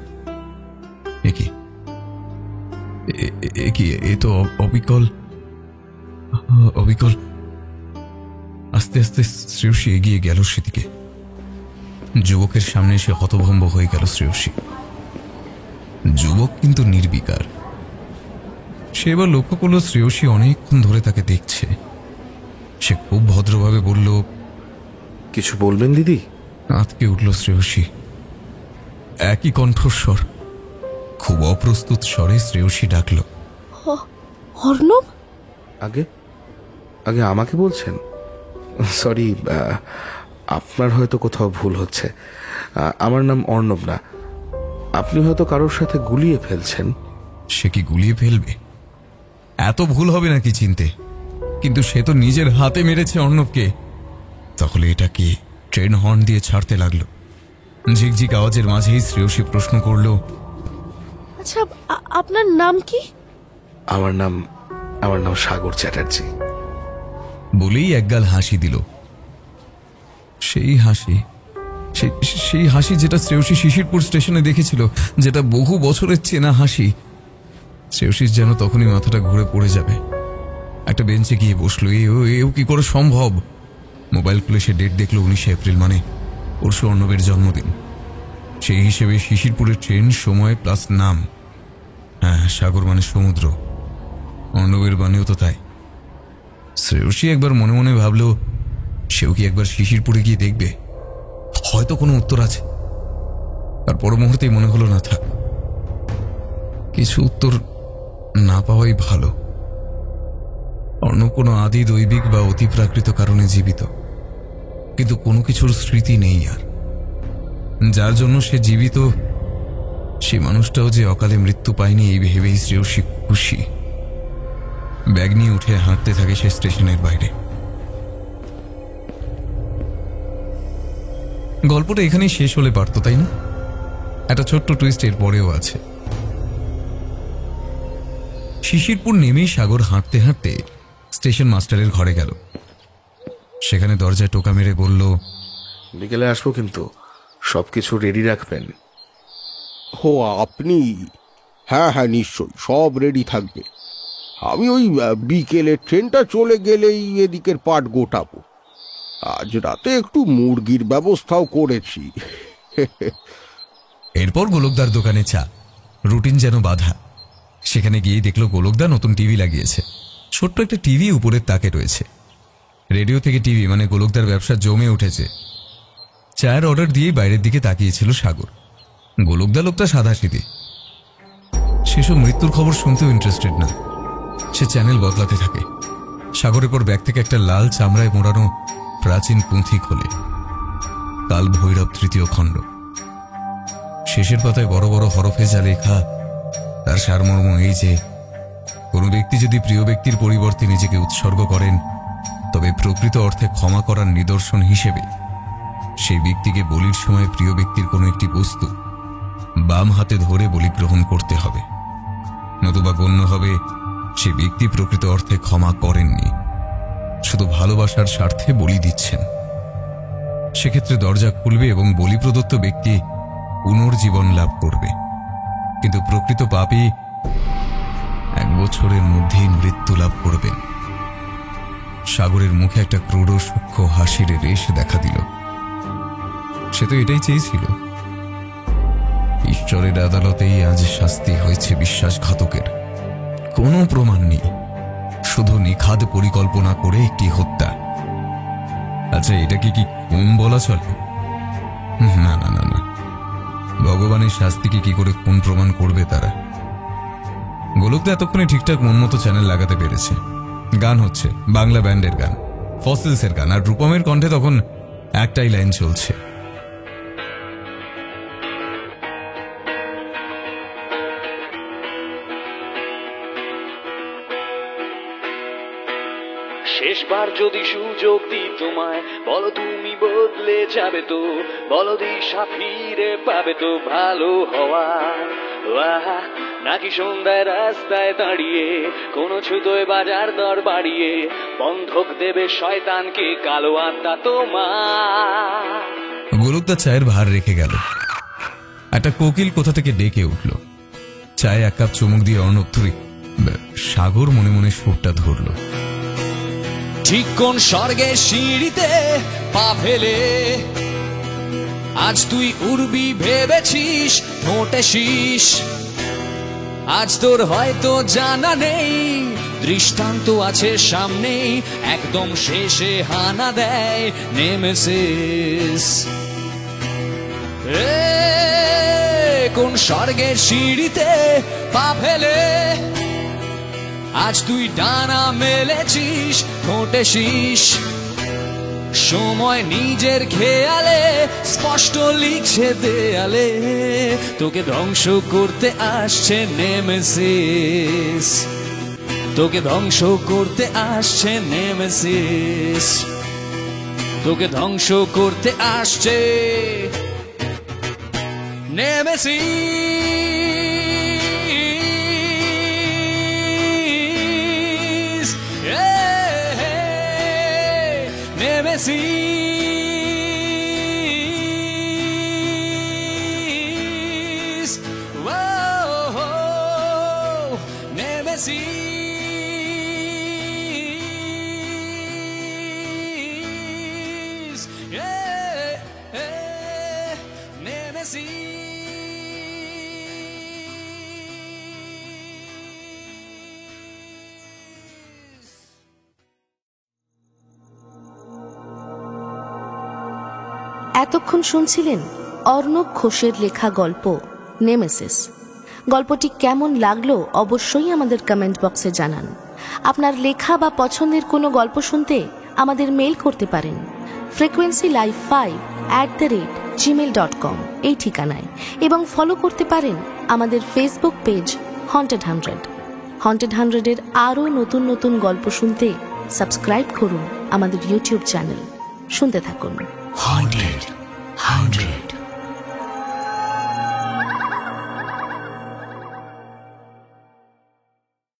B: এ তো অবিকল। আস্তে আস্তে শ্রেয়সী এগিয়ে গেল সেদিকে। যুবকের সামনে এসে হতভম্ব হয়ে গেল শ্রেয়সী। যুবক কিন্তু নির্বিকার। সে এবার লক্ষ্য করল শ্রেয়সী অনেকক্ষণ ধরে তাকে দেখছে। সে খুব ভদ্রভাবে বলল,
C: কিছু বলবেন দিদি?
B: আঁতকে উঠল শ্রেয়সী। একই কণ্ঠস্বর, খুব অপ্রস্তুত স্বরে শ্রেয়সী ডাকল,
A: অর্ণব।
C: আগে আগে আমাকে বলছেন? সরি, আপনার হয়তো কোথাও ভুল হচ্ছে। আমার নাম অর্ণব না। আপনি হয়তো কারোর সাথে গুলিয়ে ফেলছেন।
B: সে কি গুলিয়ে ফেলবে? এত ভুল হবে নাকি চিনতে? কিন্তু সে তো নিজের হাতে মেরেছে অর্ণবকে। তাহলে এটা কি? ট্রেন হর্ন দিয়ে ছাড়তে লাগলো। ঝিকঝিক আওয়াজের মাঝেই শ্রেয়সী প্রশ্ন করল,
A: আচ্ছা, আপনার নাম কি?
C: আমার নাম সাগর চ্যাটার্জি।
B: বলেই একগাল হাসি দিল। সেই হাসি যেটা শ্রেয়সী শিশিরপুর স্টেশনে দেখেছিল, যেটা বহু বছরের চেনা হাসি। শ্রেয়সীর যেন তখনই মাথাটা ঘুরে পড়ে যাবে। একটা বেঞ্চে গিয়ে বসলো। এও কি করে সম্ভব? মোবাইল খুলে সে ডেট দেখলো 19 এপ্রিল, মানে পরশু অর্ণবের জন্মদিন। সেই হিসেবে শিশিরপুরের ট্রেন, সময় প্লাস নাম। হ্যাঁ, সাগর মানে সমুদ্র। অর্ণবের বাণীও তো তাই। শ্রেয়সী একবার মনে মনে ভাবল, সেও কি একবার শিশিরপুরে গিয়ে দেখবে, হয়তো কোনো উত্তর আছে। আর পর মুহূর্তেই মনে হলো, না থাক, কিছু উত্তর না পাওয়াই ভালো। অর্ণব কোনো আদি দৈবিক বা অতিপ্রাকৃত কারণে জীবিত, কিন্তু কোনো কিছুর স্মৃতি নেই আর। যার জন্য সে জীবিত, সে মানুষটাও যে অকালে মৃত্যু পায়নি এই ভেবেই শ্রেয়সী খুশি। ব্যাগ নিয়ে উঠে হাঁটতে থাকে সে স্টেশনের বাইরে। গল্পটা এখানেই শেষ হলে পারত, তাই না? একটা ছোট্ট টুইস্ট এর পরেও আছে। শিশিরপুর নেমেই সাগর হাঁটতে হাঁটতে স্টেশন মাস্টারের ঘরে গেল। সেখানে দরজায় টোকা মেরে বলল,
C: বিকেলে আসবো, কিন্তু সবকিছু রেডি রাখবেন।
F: ও আপনি? হ্যাঁ হ্যাঁ, নিশ্চয়ই, সব রেডি থাকবে। আমি ওই বিকেলে ট্রেনটা চলে গেলেই এদিকের পাট গোটাবো। আজ রাতে একটু মুরগির ব্যবস্থাও করেছি।
B: এরপর গোলকদার দোকানে চা। রুটিন যেন বাধা। সেখানে গিয়ে দেখলো গোলকদা নতুন টিভি লাগিয়েছে। ছোট্ট একটা টিভি উপরের তাকে রয়েছে। রেডিও থেকে টিভি, মানে গোলকদার ব্যবসা জমে উঠেছে। চায়ের অর্ডার দিয়ে বাইরের দিকে তাকিয়েছিল সাগর। গোলকদা লোকটা সাদাসিধে। সেসব মৃত্যুর খবর শুনতেও ইন্টারেস্টেড না। সে চ্যানেল বদলাতে থাকে। সাগরের পর ব্যাগ থেকে একটা লাল চামড়ায় মোড়ানো প্রাচীন পুঁথি খোলে। কাল ভৈরব 3য় খণ্ড। শেষের পাতায় বড় বড় হরফে যা লেখা, তার সারমর্ম এই যে, কোনো ব্যক্তি যদি প্রিয় ব্যক্তির পরিবর্তে নিজেকে উৎসর্গ করেন, তবে প্রকৃত অর্থে ক্ষমা করার নিদর্শন হিসেবে সেই ব্যক্তিকে বলির সময় প্রিয় ব্যক্তির কোনো একটি বস্তু বাম হাতে ধরে বলি গ্রহণ করতে হবে, নতুবা গণ্য হবে সে ব্যক্তি প্রকৃত অর্থে ক্ষমা করেননি, শুধু ভালোবাসার স্বার্থে বলি দিচ্ছেন। সেক্ষেত্রে দরজা খুলবে এবং বলি প্রদত্ত ব্যক্তি পুনর্জীবন লাভ করবে। কিন্তু প্রকৃত পাপী 1 বছরের মধ্যেই মৃত্যু লাভ করবেন। সাগরের মুখে একটা ক্রূর সূক্ষ্ম হাসির রেশ দেখা দিল। সে তো এটাই চেয়েছিল। ঈশ্বরের আদালতেই আজ শাস্তি হয়েছে বিশ্বাসঘাতকের। কোনো প্রমাণ নেই, শুধু নিখাদ পরিকল্পনা করে একটি হত্যা। আচ্ছা, এটাকে কি খুন বলা চলে? না না না না, ভগবানের শাস্তিকে কি করে খুন প্রমাণ করবে তারা? গোলক তো এতক্ষণে ঠিকঠাক মন মতো চ্যানেল লাগাতে পেরেছে। গান হচ্ছে বাংলা ব্যান্ডের গান, ফসিলসের গান, আর রূপমের কণ্ঠে তখন একটাই লাইন চলছে,
J: শেষবার যদি সুযোগ দিই তোমায়, বলো তুমি বদলে যাবে তো, বলো দিশা ফিরে পাবে তো ভালো হওয়া, নাকি সন্ধ্যায় রাস্তায় দাঁড়িয়ে কোনো ছুতোয় বাজার দর বাড়িয়ে বন্ধক দেবে শয়তানকে কালো আত্মা তোমার।
B: গোলক তার চায়ের ভার রেখে গেল। একটা কোকিল কোথা থেকে ডেকে উঠল। চায়ে 1 কাপ চুমুক দিয়ে অর্ণব ধরে সাগর মনে মনে সুরটা ধরল।
J: ঠিক কোন স্বর্গের সিঁড়িতে পা ফেলে আজ তুই উড়বি ভেবেছিস ঠোঁটে শীষ, আজ তোর হয়তো জানা নেই, দৃষ্টান্ত আছে সামনে, একদম শেষে হানা দেয় নেমেসিস। কোন স্বর্গের সিঁড়িতে পা ফেলে আজ তুই ডানা মেলেছিস ঠোঁটে শীষ, সময় নিজের খেয়ালে স্পষ্ট লিখছে দেয়ালে, তোকে ধ্বংস করতে আসছে নেমেসিস, তোকে ধ্বংস করতে আসছে নেমেসিস, তোকে ধ্বংস করতে আসছে Nemesis. Nemesis, whoa, Nemesis, yeah, Nemesis.
A: এতক্ষণ শুনছিলেন অর্ণব ঘোষের লেখা গল্প নেমেসিস। গল্পটি কেমন লাগলো অবশ্যই আমাদের কমেন্ট বক্সে জানান। আপনার লেখা বা পছন্দের কোনো গল্প শুনতে আমাদের মেইল করতে পারেন frequencylive5@gmail.com এই ঠিকানায়, এবং ফলো করতে পারেন আমাদের ফেসবুক পেজ হন্টেড 100। হন্টেড 100-এর আরও নতুন নতুন গল্প শুনতে সাবস্ক্রাইব করুন আমাদের ইউটিউব চ্যানেল। শুনতে থাকুন।
K: Haunted 100